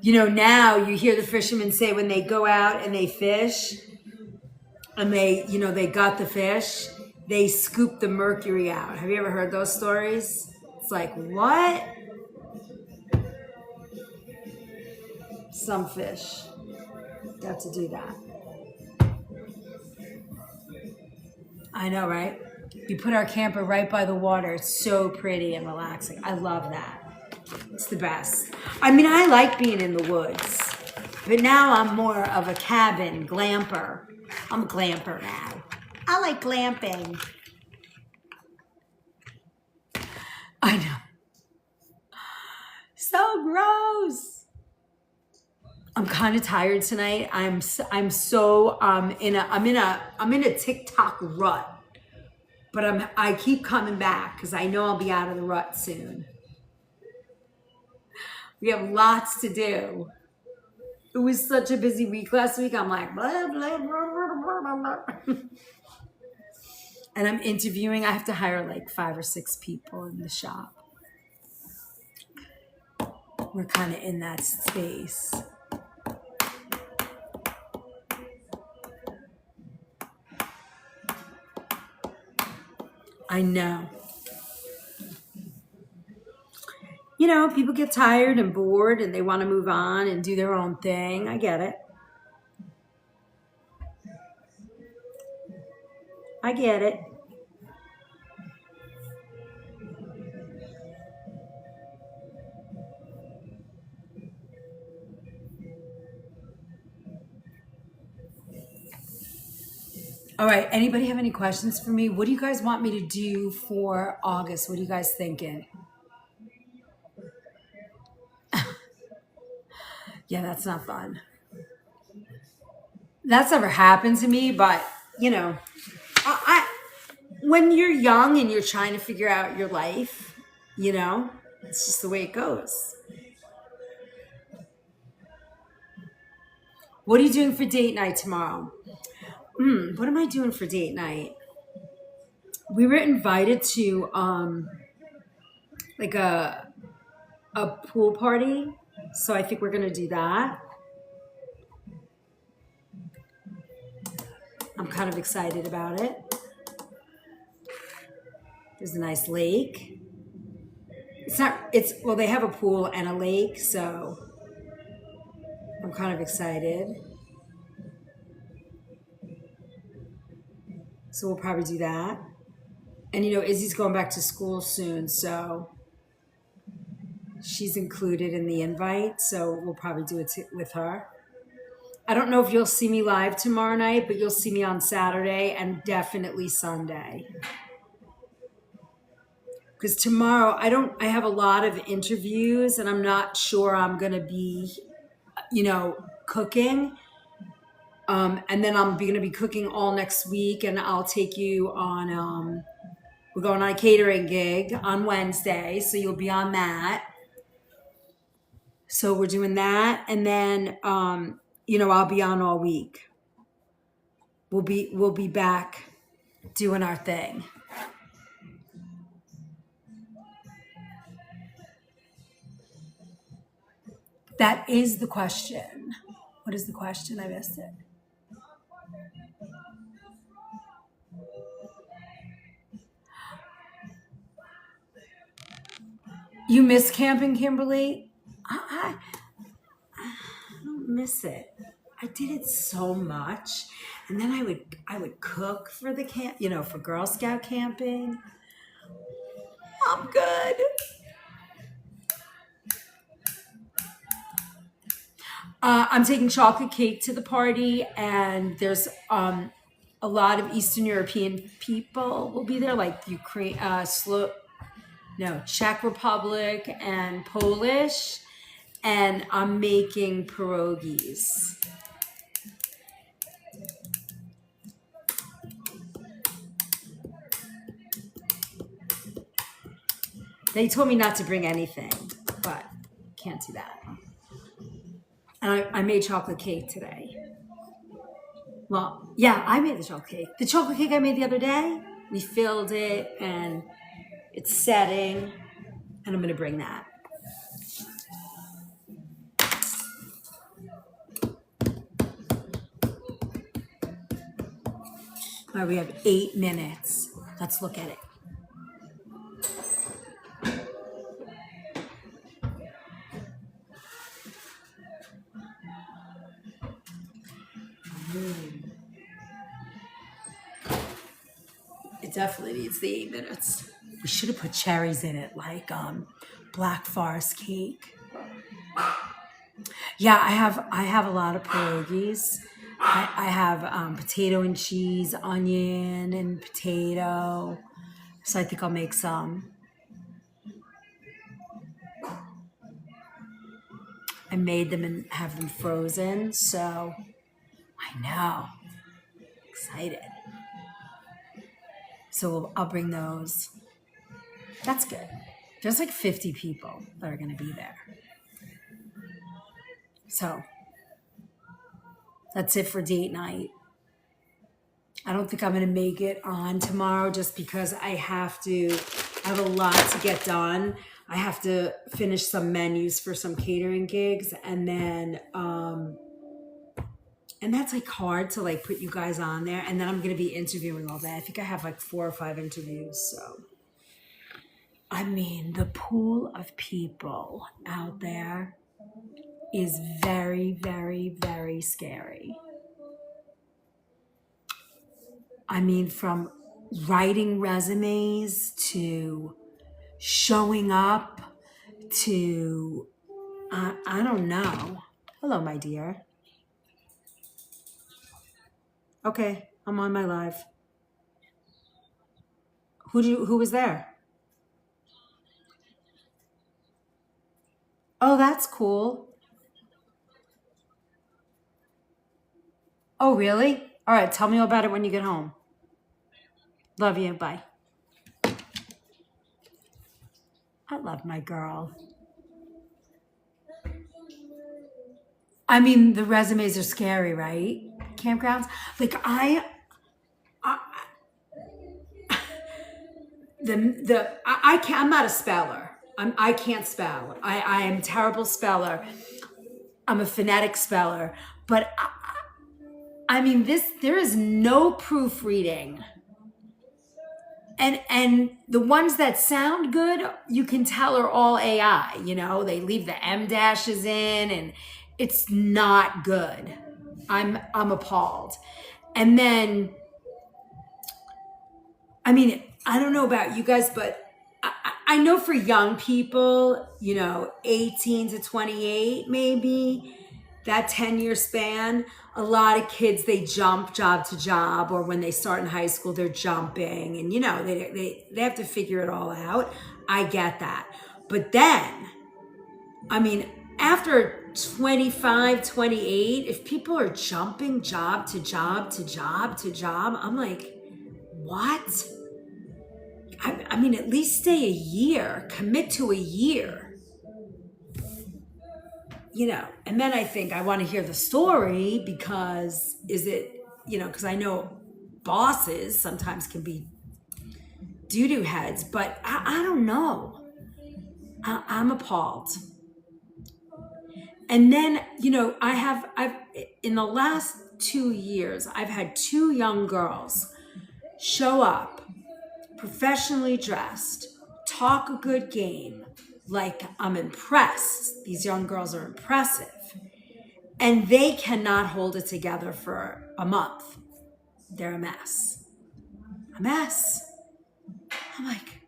Now you hear the fishermen say when they go out and they fish and they got the fish, they scoop the mercury out. Have you ever heard those stories? It's like, what? Some fish got to do that. I know, right? You put our camper right by the water. It's so pretty and relaxing. I love that. It's the best. I mean, I like being in the woods, but now I'm more of a cabin glamper. I'm a glamper now. I like glamping. I know. So gross. I'm kind of tired tonight. I'm in a TikTok rut. But I keep coming back because I know I'll be out of the rut soon. We have lots to do. It was such a busy week last week. I'm like, blah, blah, blah, blah, blah, blah. And I'm interviewing. I have to hire like 5 or 6 people in the shop. We're kind of in that space. I know. People get tired and bored and they want to move on and do their own thing. I get it. I get it. All right. Anybody have any questions for me? What do you guys want me to do for August? What are you guys thinking? Yeah, that's not fun. That's never happened to me, but I when you're young and you're trying to figure out your life, it's just the way it goes. What are you doing for date night tomorrow? What am I doing for date night? We were invited to like a pool party, so I think we're gonna do that. I'm kind of excited about it. There's a nice lake. Well, they have a pool and a lake, so I'm kind of excited. So we'll probably do that. And Izzy's going back to school soon, so she's included in the invite, so we'll probably do it with her. I don't know if you'll see me live tomorrow night, but you'll see me on Saturday and definitely Sunday. Because tomorrow I have a lot of interviews and I'm not sure I'm going to be, cooking. And then I'm going to be cooking all next week, and I'll take you on, we're going on a catering gig on Wednesday, so you'll be on that. So we're doing that, and then, I'll be on all week. We'll be back doing our thing. That is the question. What is the question? I missed it. You miss camping, Kimberly? I don't miss it. I did it so much, and then I would cook for the camp, for Girl Scout camping. I'm good. I'm taking chocolate cake to the party, and there's a lot of Eastern European people will be there, like Ukraine, Czech Republic and Polish, and I'm making pierogies. They told me not to bring anything, but can't do that. And I made chocolate cake today. Well, yeah, I made the chocolate cake. The chocolate cake I made the other day, we filled it and it's setting, and I'm gonna bring that. All right, we have 8 minutes. Let's look at it. It definitely needs the 8 minutes. We should have put cherries in it, like Black Forest cake. Yeah, I have a lot of pierogies. I have potato and cheese, onion and potato. So I think I'll make some. I made them and have them frozen, so I know. Excited. So I'll bring those. That's good. There's like 50 people that are going to be there. So that's it for date night. I don't think I'm going to make it on tomorrow just because I have a lot to get done. I have to finish some menus for some catering gigs, and then and that's like hard to like put you guys on there, and then I'm going to be interviewing all day. I think I have like 4 or 5 interviews. So I mean, the pool of people out there is very, very, very scary. I mean, from writing resumes to showing up to, I don't know. Hello, my dear. Okay, I'm on my live. Who was there? Oh, that's cool. Oh, really? All right, tell me about it when you get home. Love you. Bye. I love my girl. I mean, the resumes are scary, right? Campgrounds. Like I can't. I'm not a speller. I can't spell. I am a terrible speller. I'm a phonetic speller. But I mean, there is no proofreading. And the ones that sound good, you can tell are all AI. You know, they leave the M dashes in, and it's not good. I'm appalled. And then, I mean, I don't know about you guys, but I know for young people, 18 to 28, maybe that 10-year span, a lot of kids, they jump job to job, or when they start in high school, they're jumping, and they have to figure it all out. I get that. But then, I mean, after 25, 28, if people are jumping job to job to job to job, I'm like, what? I mean, at least stay a year, commit to a year. And then I think I want to hear the story, because because I know bosses sometimes can be doo-doo heads, but I don't know. I'm appalled. And then, I've in the last 2 years, I've had 2 young girls show up professionally dressed, talk a good game, like I'm impressed. These young girls are impressive. And they cannot hold it together for a month. They're a mess. A mess. I'm like,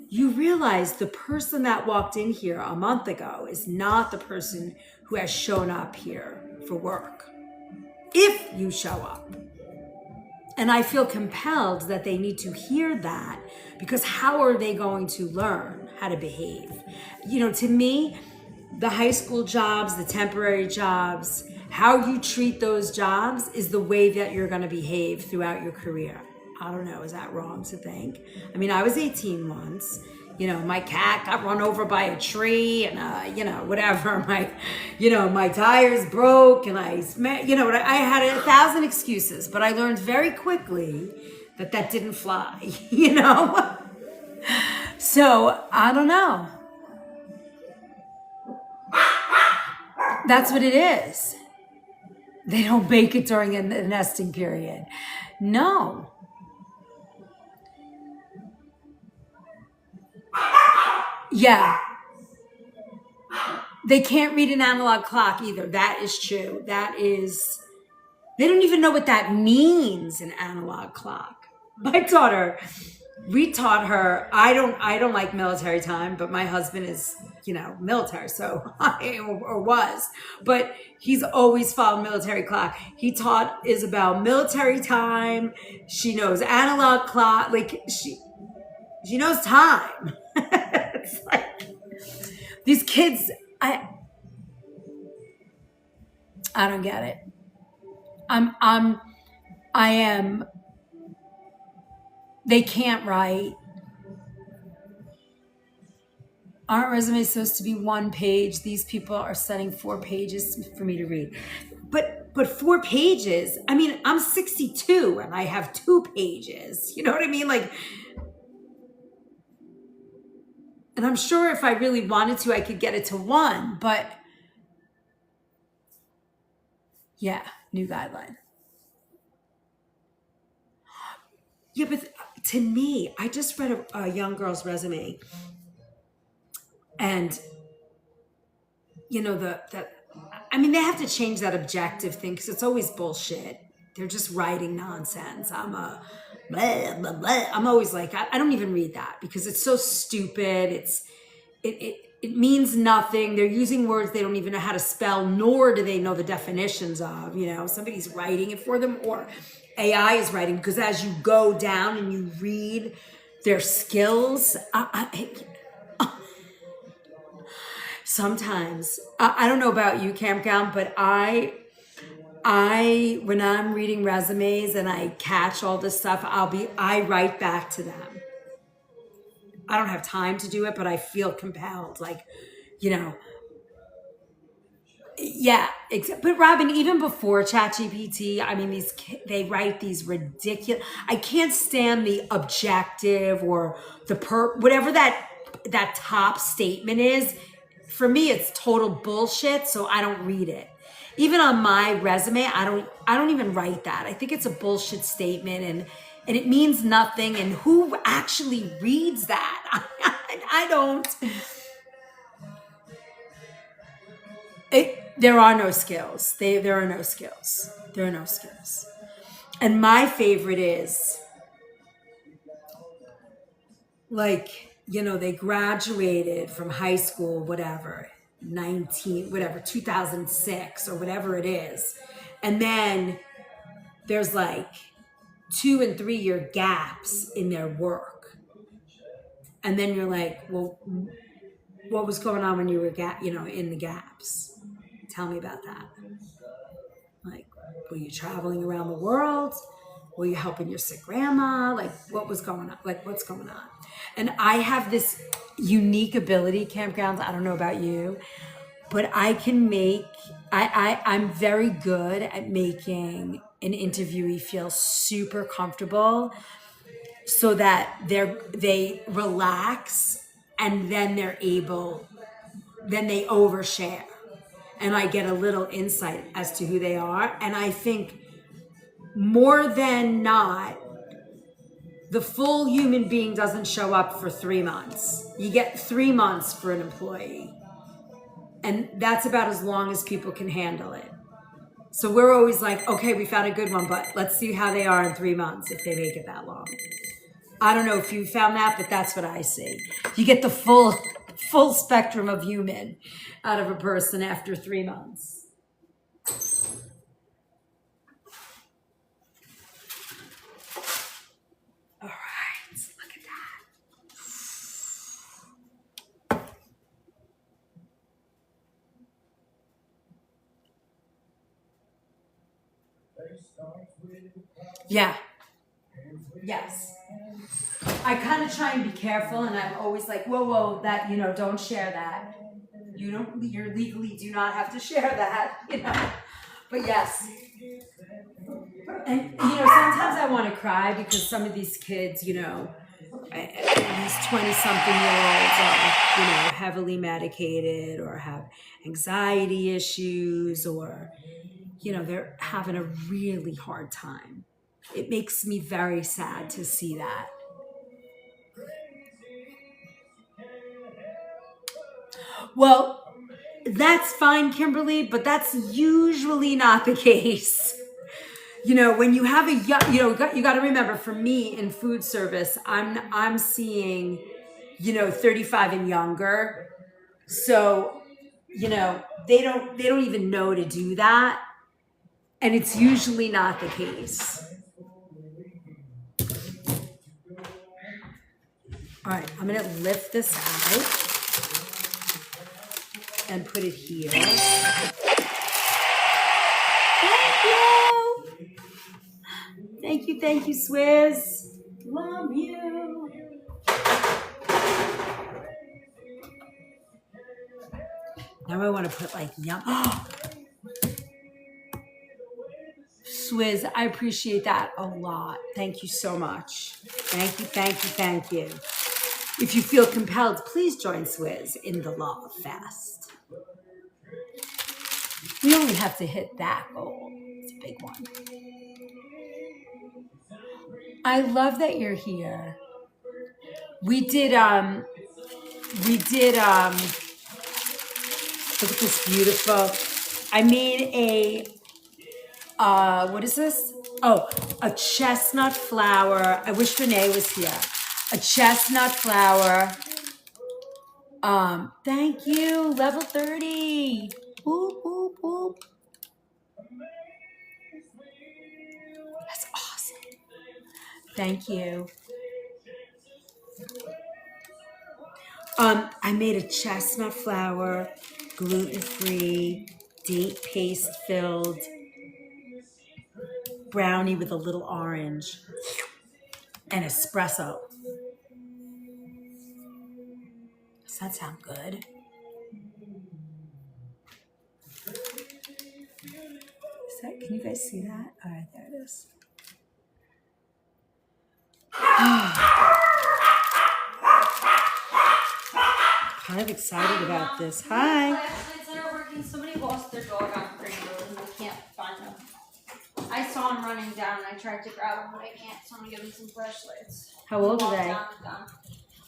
you realize the person that walked in here a month ago is not the person who has shown up here for work. If you show up. And I feel compelled that they need to hear that, because how are they going to learn how to behave? You know, to me, the high school jobs, the temporary jobs, how you treat those jobs is the way that you're going to behave throughout your career. I don't know, is that wrong to think? I mean, I was 18 once. You know, my cat got run over by a tree, and you know, whatever. My tires broke, and I had 1,000 excuses, but I learned very quickly that that didn't fly. You know, so I don't know. That's what it is. They don't make it during a nesting period. No. Yeah. They can't read an analog clock either. That is true. They don't even know what that means, an analog clock. My daughter, we taught her, I don't like military time, but my husband is, military, so or was, but he's always followed military clock. He taught Isabel military time. She knows analog clock. Like she knows time. It's like these kids, I don't get it. They can't write. Aren't resumes supposed to be 1 page? These people are sending 4 pages for me to read. But 4 pages, I mean, I'm 62 and I have 2 pages. You know what I mean? Like, and I'm sure if I really wanted to, I could get it to 1, but yeah, new guideline. Yeah, but to me, I just read a young girl's resume, and they have to change that objective thing because it's always bullshit. They're just writing nonsense. I'm a blah, blah, blah. I'm always like, I don't even read that because it's so stupid. It means nothing. They're using words they don't even know how to spell, nor do they know the definitions of. Somebody's writing it for them, or AI is writing, because as you go down and you read their skills, sometimes, I don't know about you, Campground, but I when I'm reading resumes and I catch all this stuff, I write back to them. I don't have time to do it, but I feel compelled, yeah. But Robin, even before ChatGPT, I mean, they write these ridiculous. I can't stand the objective or whatever that top statement is. For me, it's total bullshit, so I don't read it. Even on my resume, I don't even write that. I think it's a bullshit statement, and it means nothing. And who actually reads that? I don't. There are no skills. There are no skills. There are no skills. And my favorite is, they graduated from high school, whatever, 2006 or whatever it is. And then there's 2 and 3 year gaps in their work. And then you're like, well, what was going on when you were in the gaps? Tell me about that. Were you traveling around the world? Were you helping your sick grandma? What was going on? What's going on? And I have this unique ability, Campgrounds, I don't know about you, but I'm very good at making an interviewee feel super comfortable so that they relax, and then they overshare. And I get a little insight as to who they are. And I think more than not, the full human being doesn't show up for 3 months. You get 3 months for an employee. And that's about as long as people can handle it. So we're always like, okay, we found a good one, but let's see how they are in 3 months if they make it that long. I don't know if you found that, but that's what I see. You get the full spectrum of human out of a person after 3 months. All right, look at that. Yeah. Yes. I kind of try and be careful, and I'm always like, whoa, that, don't share that. You legally do not have to share that. But yes. And, sometimes I want to cry because some of these kids, these 20-something-year-olds are, heavily medicated or have anxiety issues or, they're having a really hard time. It makes me very sad to see that. Well, that's fine, Kimberly, but that's usually not the case. When you have a young, you got to remember, for me in food service, I'm seeing, 35 and younger. So, they don't even know to do that. And it's usually not the case. All right, I'm going to lift this out and put it here. Thank you, Swizz. Love you. Now I want to put yum. Swizz, I appreciate that a lot. Thank you so much. Thank you. If you feel compelled, please join Swizz in the Love Fest. We only have to hit that goal. It's a big one. I love that you're here. We did look at this beautiful. I made what is this? Oh, a chestnut flower. I wish Renee was here. A chestnut flower. Thank you. Level 30. Boop, boop, boop. That's awesome. Thank you. I made a chestnut flower, gluten-free, date paste filled brownie with a little orange and espresso. Does that sound good? Can you guys see that? All right, there it is. Kind of excited about this. Hi. Flashlights that are working. Somebody lost their dog on Green Road and we can't find them. I saw him running down and I tried to grab him, but I can't. So I'm gonna give him some flashlights. How old are they? Down.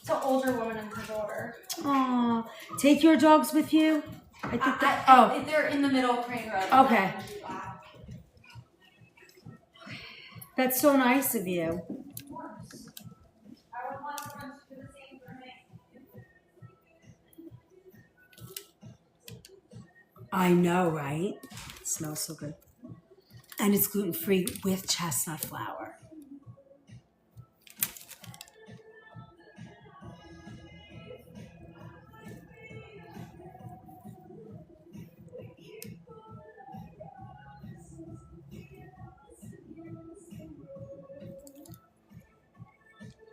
It's an older woman and her daughter. Aw. Take your dogs with you? I think they're in the middle of Crane Road. Okay. That's so nice of you. Of course. I would want them to do the same for me. I know, right? It smells so good. And it's gluten-free with chestnut flour.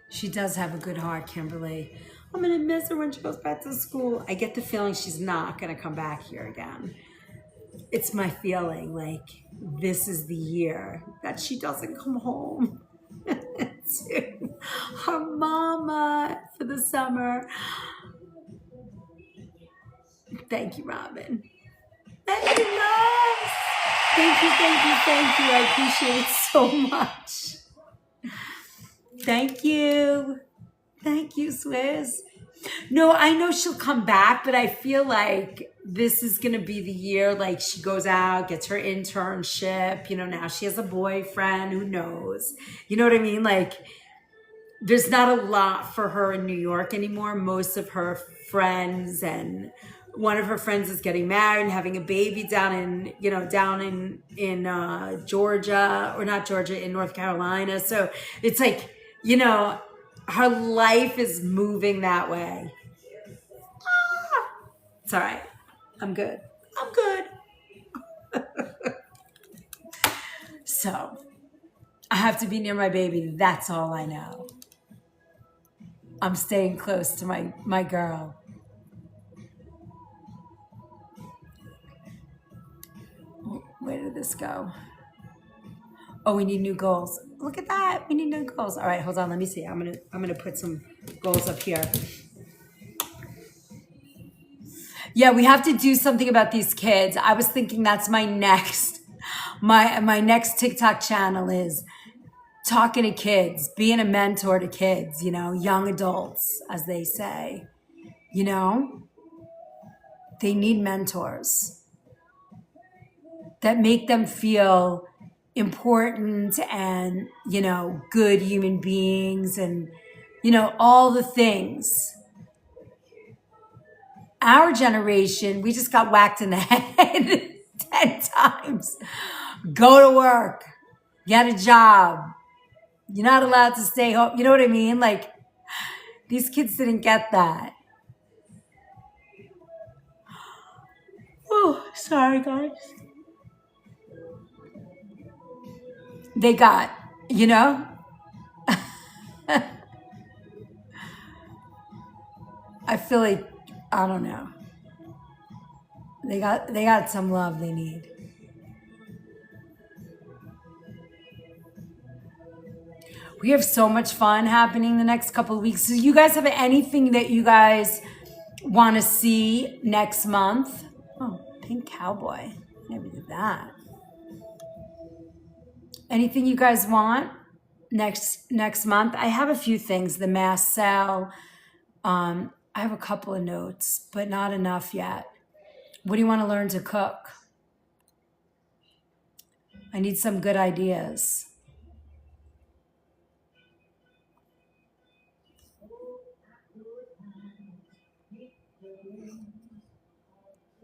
She does have a good heart, Kimberly. I'm going to miss her when she goes back to school. I get the feeling she's not going to come back here again. It's my feeling like this is the year that she doesn't come home to her mama for the summer. Thank you, Robin. Thank you, love. Thank you. I appreciate it so much. Thank you, Swizz. No, I know she'll come back, but I feel like this is going to be the year, like she goes out, gets her internship, now she has a boyfriend, who knows? You know what I mean? Like, there's not a lot for her in New York anymore. Most of her friends, and one of her friends is getting married and having a baby down in Georgia, or not Georgia, in North Carolina. So it's like, her life is moving that way. It's all right. I'm good. I'm good. So I have to be near my baby. That's all I know. I'm staying close to my girl. Where did this go? Oh, we need new goals. Look at that. We need new goals. All right, hold on. Let me see. I'm gonna put some goals up here. Yeah, we have to do something about these kids. I was thinking that's my next TikTok channel is talking to kids, being a mentor to kids, young adults, as they say. They need mentors that make them feel important and, good human beings and, all the things. Our generation, we just got whacked in the head 10 times. Go to work, get a job. You're not allowed to stay home. You know what I mean? Like, these kids didn't get that. Oh, sorry, guys. They got, I feel like, I don't know. They got some love they need. We have so much fun happening the next couple of weeks. So you guys have anything that you guys want to see next month? Oh, pink cowboy. Never did that. Anything you guys want next month? I have a few things. The mass sale. I have a couple of notes, but not enough yet. What do you want to learn to cook? I need some good ideas.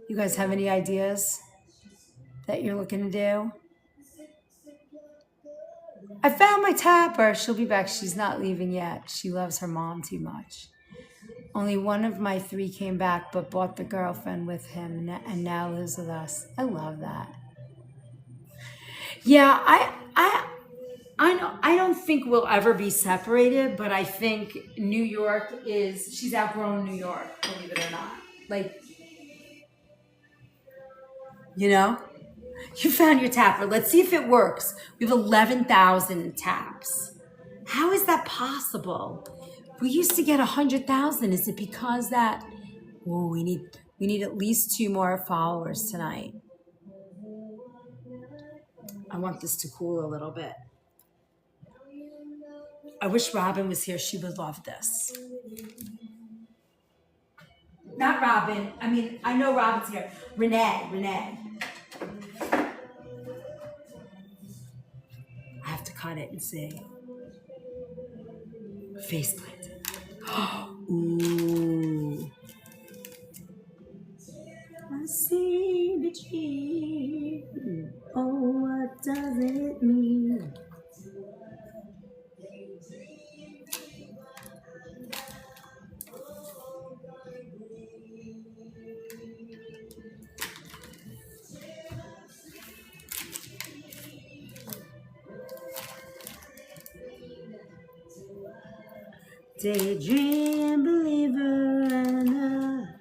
You guys have any ideas that you're looking to do? I found my tapper. She'll be back. She's not leaving yet. She loves her mom too much. Only one of my 3 came back, but brought the girlfriend with him and now lives with us. I love that. Yeah, I know. I don't think we'll ever be separated, but I think New York she's outgrown New York, believe it or not. Like, you found your tapper. Let's see if it works. We have 11,000 taps. How is that possible? We used to get 100,000. Is it because that? Oh, we need at least 2 more followers tonight. I want this to cool a little bit. I wish Robin was here. She would love this. Not Robin. I mean, I know Robin's here. Renee. I have to cut it and see. Face planted. Ooh. I see the dream. Oh, what does it mean? Daydream believer and a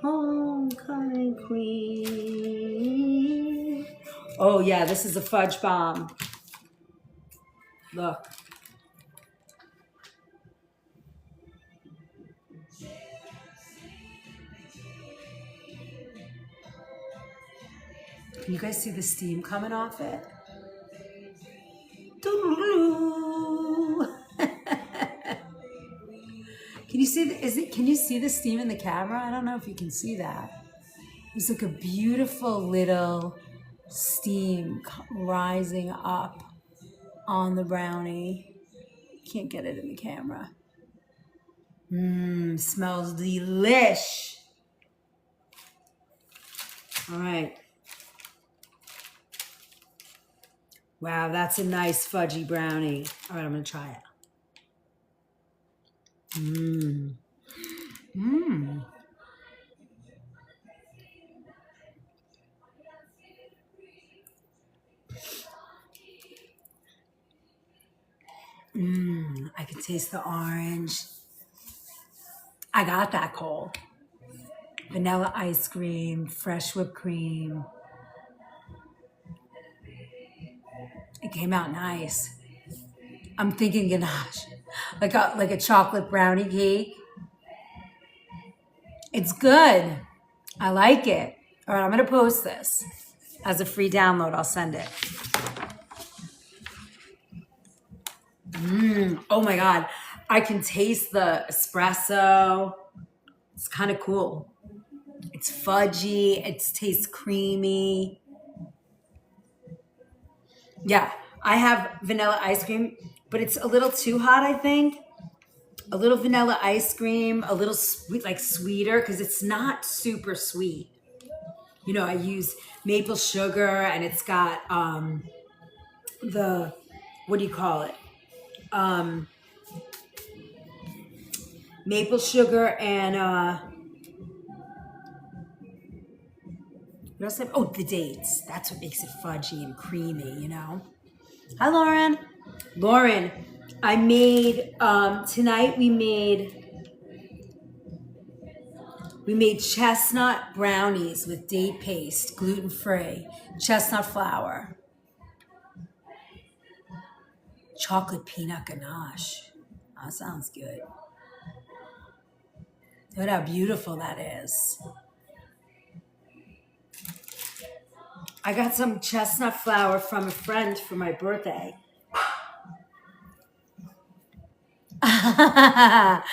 homecoming queen. Oh yeah, this is a fudge bomb. Look. Can you guys see the steam coming off it? Can you see the steam in the camera? I don't know if you can see that. It's like a beautiful little steam rising up on the brownie. Can't get it in the camera. Smells delish. All right. Wow, that's a nice fudgy brownie. All right, I'm gonna try it. I can taste the orange. I got that cold. Vanilla ice cream, fresh whipped cream. It came out nice. I'm thinking ganache, like a chocolate brownie cake. It's good. I like it. All right, I'm gonna post this as a free download. I'll send it. Oh my God, I can taste the espresso. It's kind of cool. It's fudgy. It tastes creamy. Yeah, I have vanilla ice cream, but it's a little too hot, I think. A little vanilla ice cream, a little sweet, like sweeter, because it's not super sweet. You know, I use maple sugar, and it's got the, what do you call it? Maple sugar and what else? Oh, the dates. That's what makes it fudgy and creamy. You know. Hi, Lauren. Lauren, I made tonight. We made chestnut brownies with date paste, gluten free, chestnut flour, chocolate peanut ganache. That sounds good. Look at how beautiful that is. I got some chestnut flour from a friend for my birthday. I'm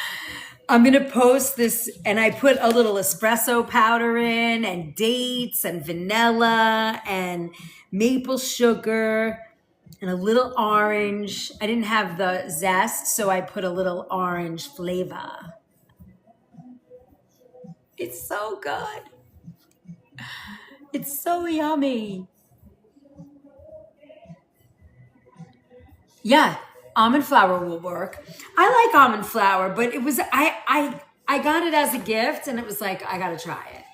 gonna post this, and I put a little espresso powder in, and dates, and vanilla, and maple sugar, and a little orange. I didn't have the zest, so I put a little orange flavor. It's so good. It's so yummy. Yeah, almond flour will work. I like almond flour, but it was I got it as a gift, and it was like I gotta try it.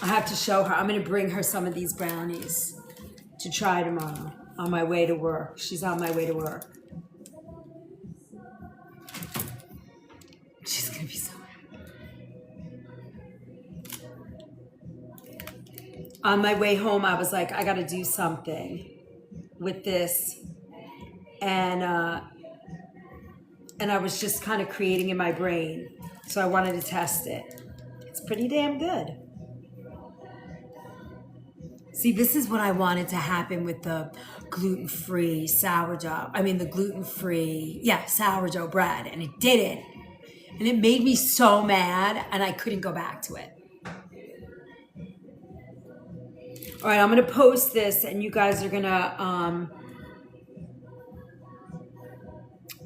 I have to show her. I'm gonna bring her some of these brownies to try tomorrow on my way to work. She's on my way to work. She's gonna be so happy. On my way home, I was like, I gotta do something with this, and I was just kind of creating in my brain, so I wanted to test it. It's pretty damn good. See, this is what I wanted to happen with the gluten-free sourdough. I mean, the gluten-free, sourdough bread, and it didn't. And it made me so mad, and I couldn't go back to it. All right, I'm gonna post this, and you guys are gonna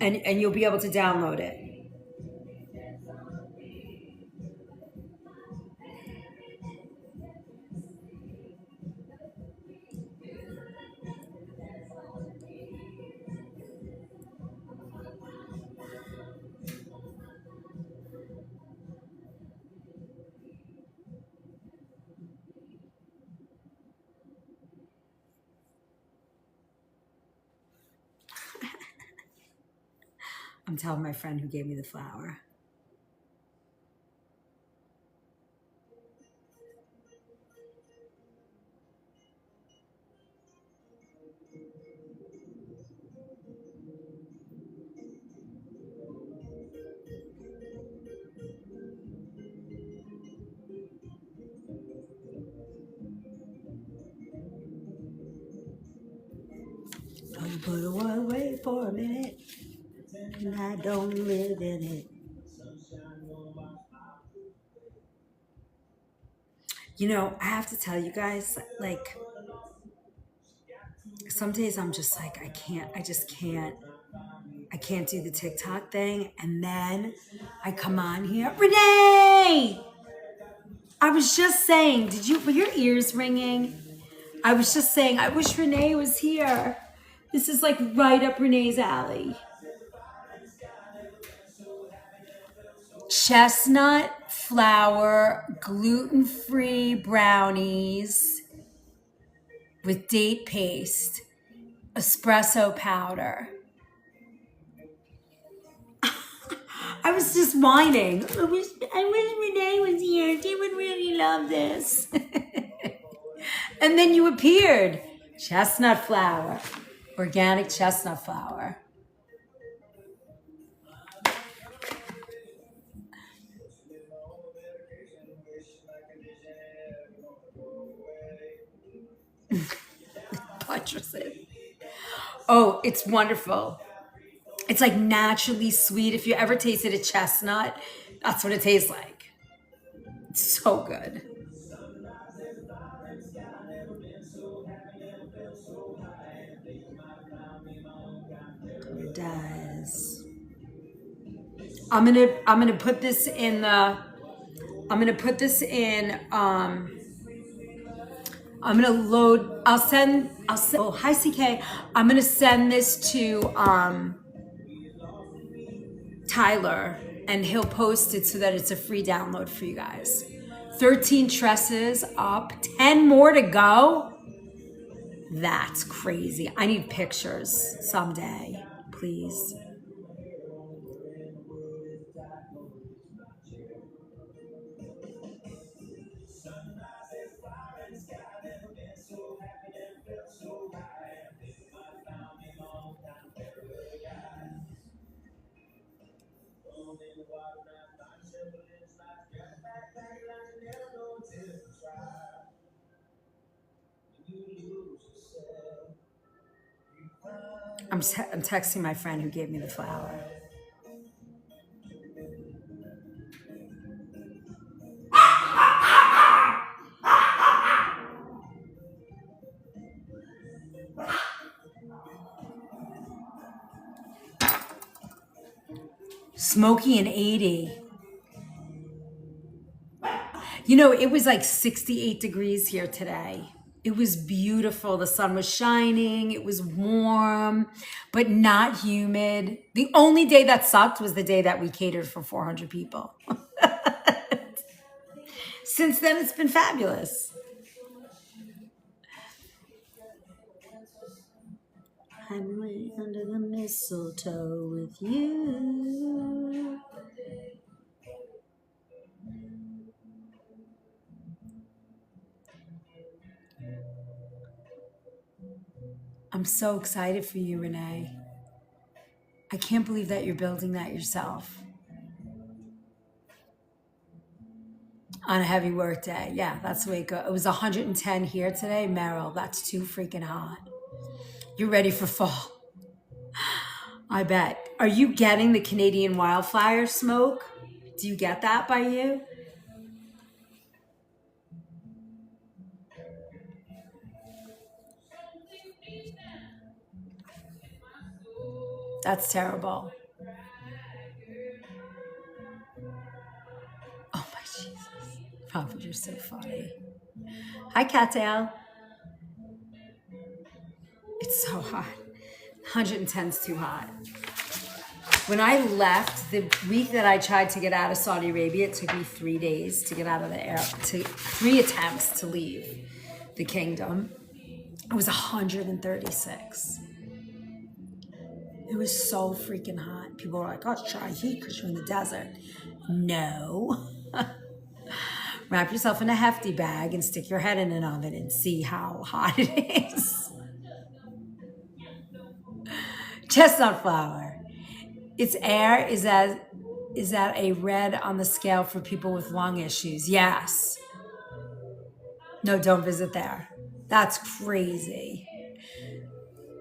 and you'll be able to download it. I'm telling my friend who gave me the flour. Don't put it away for a minute, and I don't live in it. You know, I have to tell you guys, like, some days I'm just like, I just can't. I can't do the TikTok thing. And then I come on here. Renee! I was just saying, were your ears ringing? I was just saying, I wish Renee was here. This is like right up Renee's alley. Chestnut flour, gluten-free brownies with date paste, espresso powder. I was just whining. I wish Renee was here. She would really love this. And then you appeared. Chestnut flour. Organic chestnut flour. Buttressing. Oh, it's wonderful. It's like naturally sweet. If you ever tasted a chestnut, that's what it tastes like. It's so good. It does. I'm gonna put this in the. I'm gonna put this in. I'm gonna load. I'll send. Oh, hi CK. I'm gonna send this to Tyler, and he'll post it so that it's a free download for you guys. 13 tresses up, 10 more to go. That's crazy. I need pictures someday, please. I'm texting my friend who gave me the flower. Smoky and 80. You know, it was like 68 degrees here today. It was beautiful. The sun was shining. It was warm, but not humid. The only day that sucked was the day that we catered for 400 people. Since then, it's been fabulous. I'm laying under the mistletoe with you. I'm so excited for you, Renee. I can't believe that you're building that yourself. On a heavy work day. Yeah, that's the way it goes. It was 110 here today. Meryl, that's too freaking hot. You're ready for fall. I bet. Are you getting the Canadian wildfire smoke? Do you get that by you? That's terrible. Oh my Jesus. Papa, you're so funny. Hi, Cattail. It's so hot. 110's too hot. When I left, the week that I tried to get out of Saudi Arabia, it took me 3 days to get out of the air, 3 attempts to leave the kingdom. It was 136. It was so freaking hot. People were like, oh, it's dry heat because you're in the desert. No. Wrap yourself in a hefty bag and stick your head in an oven and see how hot it is. Chestnut flour. Its air is at a red on the scale for people with lung issues. Yes. No, don't visit there. That's crazy.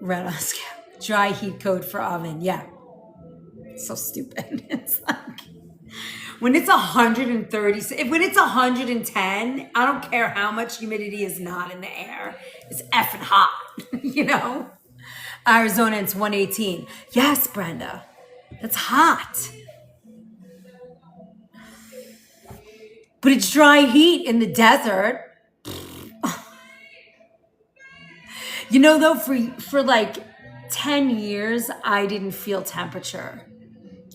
Red on the scale. Dry heat code for oven. Yeah. So stupid. It's like when it's 130, when it's 110, I don't care how much humidity is not in the air. It's effing hot, you know? Arizona, it's 118. Yes, Brenda, that's hot. But it's dry heat in the desert. You know, though, for like 10 years, I didn't feel temperature.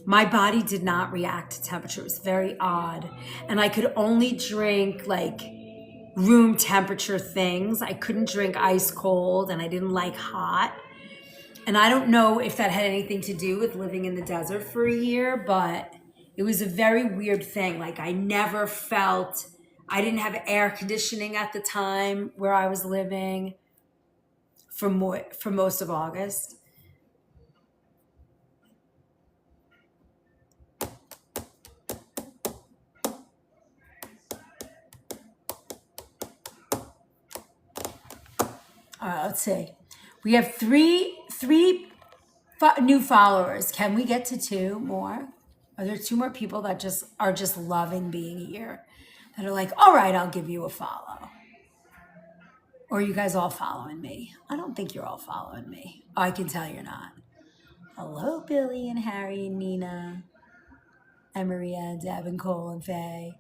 My body did not react to temperature. It was very odd. And I could only drink like room temperature things. I couldn't drink ice cold, and I didn't like hot. And I don't know if that had anything to do with living in the desert for a year, but it was a very weird thing. Like I never felt, I didn't have air conditioning at the time where I was living for most of August. All right, let's see. We have three new followers. Can we get to 2 more? Are there 2 more people that are just loving being here? That are like, all right, I'll give you a follow. Or are you guys all following me? I don't think you're all following me. Oh, I can tell you're not. Hello, Billy and Harry and Nina. And Maria and Deb and Cole and Faye.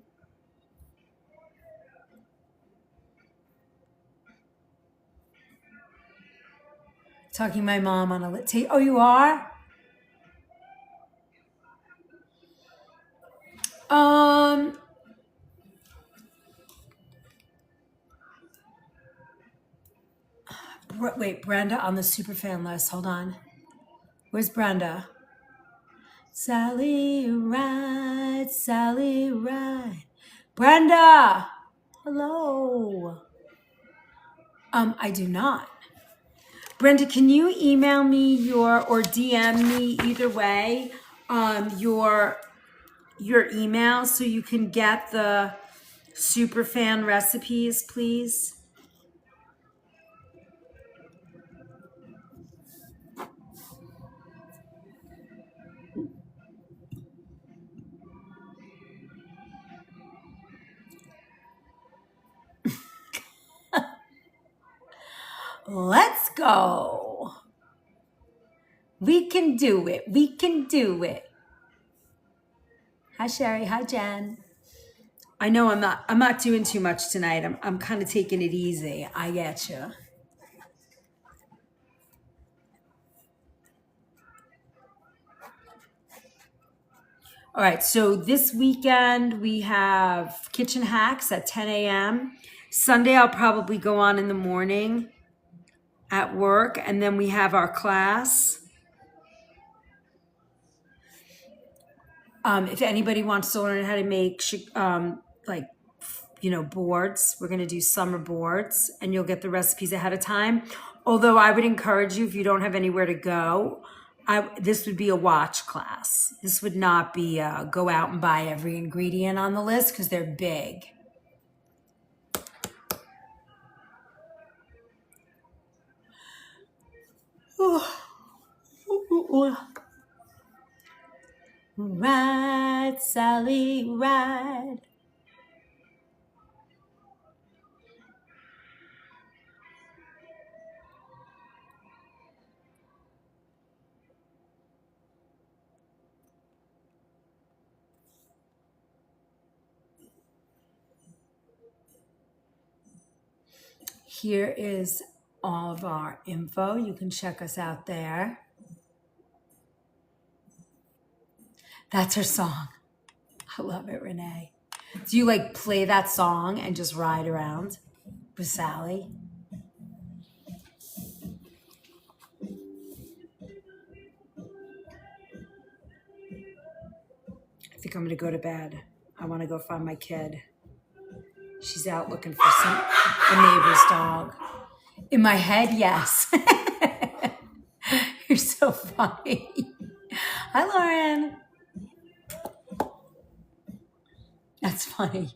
Talking to my mom on a lit tape. Oh, you are? Wait, Brenda on the superfan list. Hold on. Where's Brenda? Sally ride, Sally ride. Brenda! Hello. I do not. Brenda, can you email me or DM me either way, your email so you can get the superfan recipes, please? Let's go. We can do it. We can do it. Hi, Sherry. Hi, Jen. I know I'm not doing too much tonight. I'm kind of taking it easy. I get you. All right, so this weekend we have Kitchen Hacks at 10 a.m. Sunday I'll probably go on in the morning at work, and then we have our class. If anybody wants to learn how to make boards, we're going to do summer boards, and you'll get the recipes ahead of time. Although I would encourage you, if you don't have anywhere to go, this would be a watch class. This would not be go out and buy every ingredient on the list because they're big. Ride, Sally, ride. Here is all of our info. You can check us out there. That's her song. I love it, Renee. Do you like play that song and just ride around with Sally? I think I'm gonna go to bed. I want to go find my kid. She's out looking for a neighbor's dog. In my head, yes. You're so funny. Hi, Lauren. That's funny.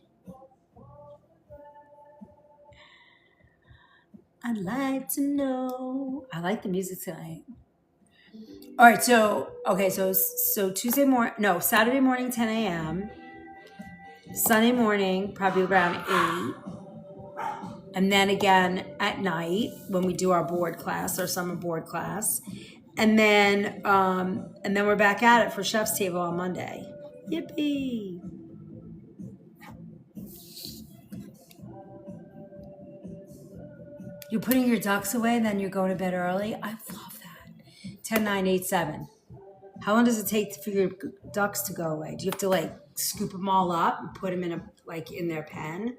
I'd like to know. I like the music tonight. All right, so Saturday morning, 10 a.m. Sunday morning, probably around 8. And then again at night when we do our board class, our summer board class. And then we're back at it for Chef's Table on Monday. Yippee! You're putting your ducks away, then you're going to bed early. I love that. 10, 9, 8, 7. How long does it take for your ducks to go away? Do you have to like scoop them all up and put them in their pen?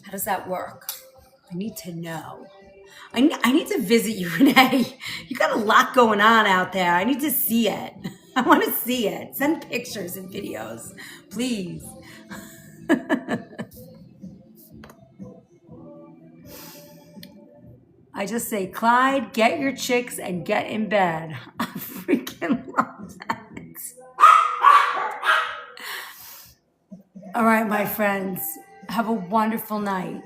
How does that work? I need to know. I need to visit you, Renee. You got a lot going on out there. I need to see it. I want to see it. Send pictures and videos, please. I just say, Clyde, get your chicks and get in bed. I freaking love that. All right, my friends, have a wonderful night.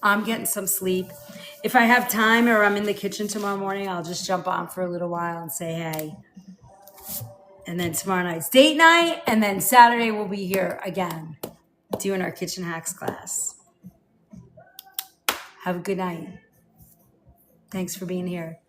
I'm getting some sleep. If I have time or I'm in the kitchen tomorrow morning, I'll just jump on for a little while and say hey. And then tomorrow night's date night, and then Saturday we'll be here again doing our kitchen hacks class. Have a good night. Thanks for being here.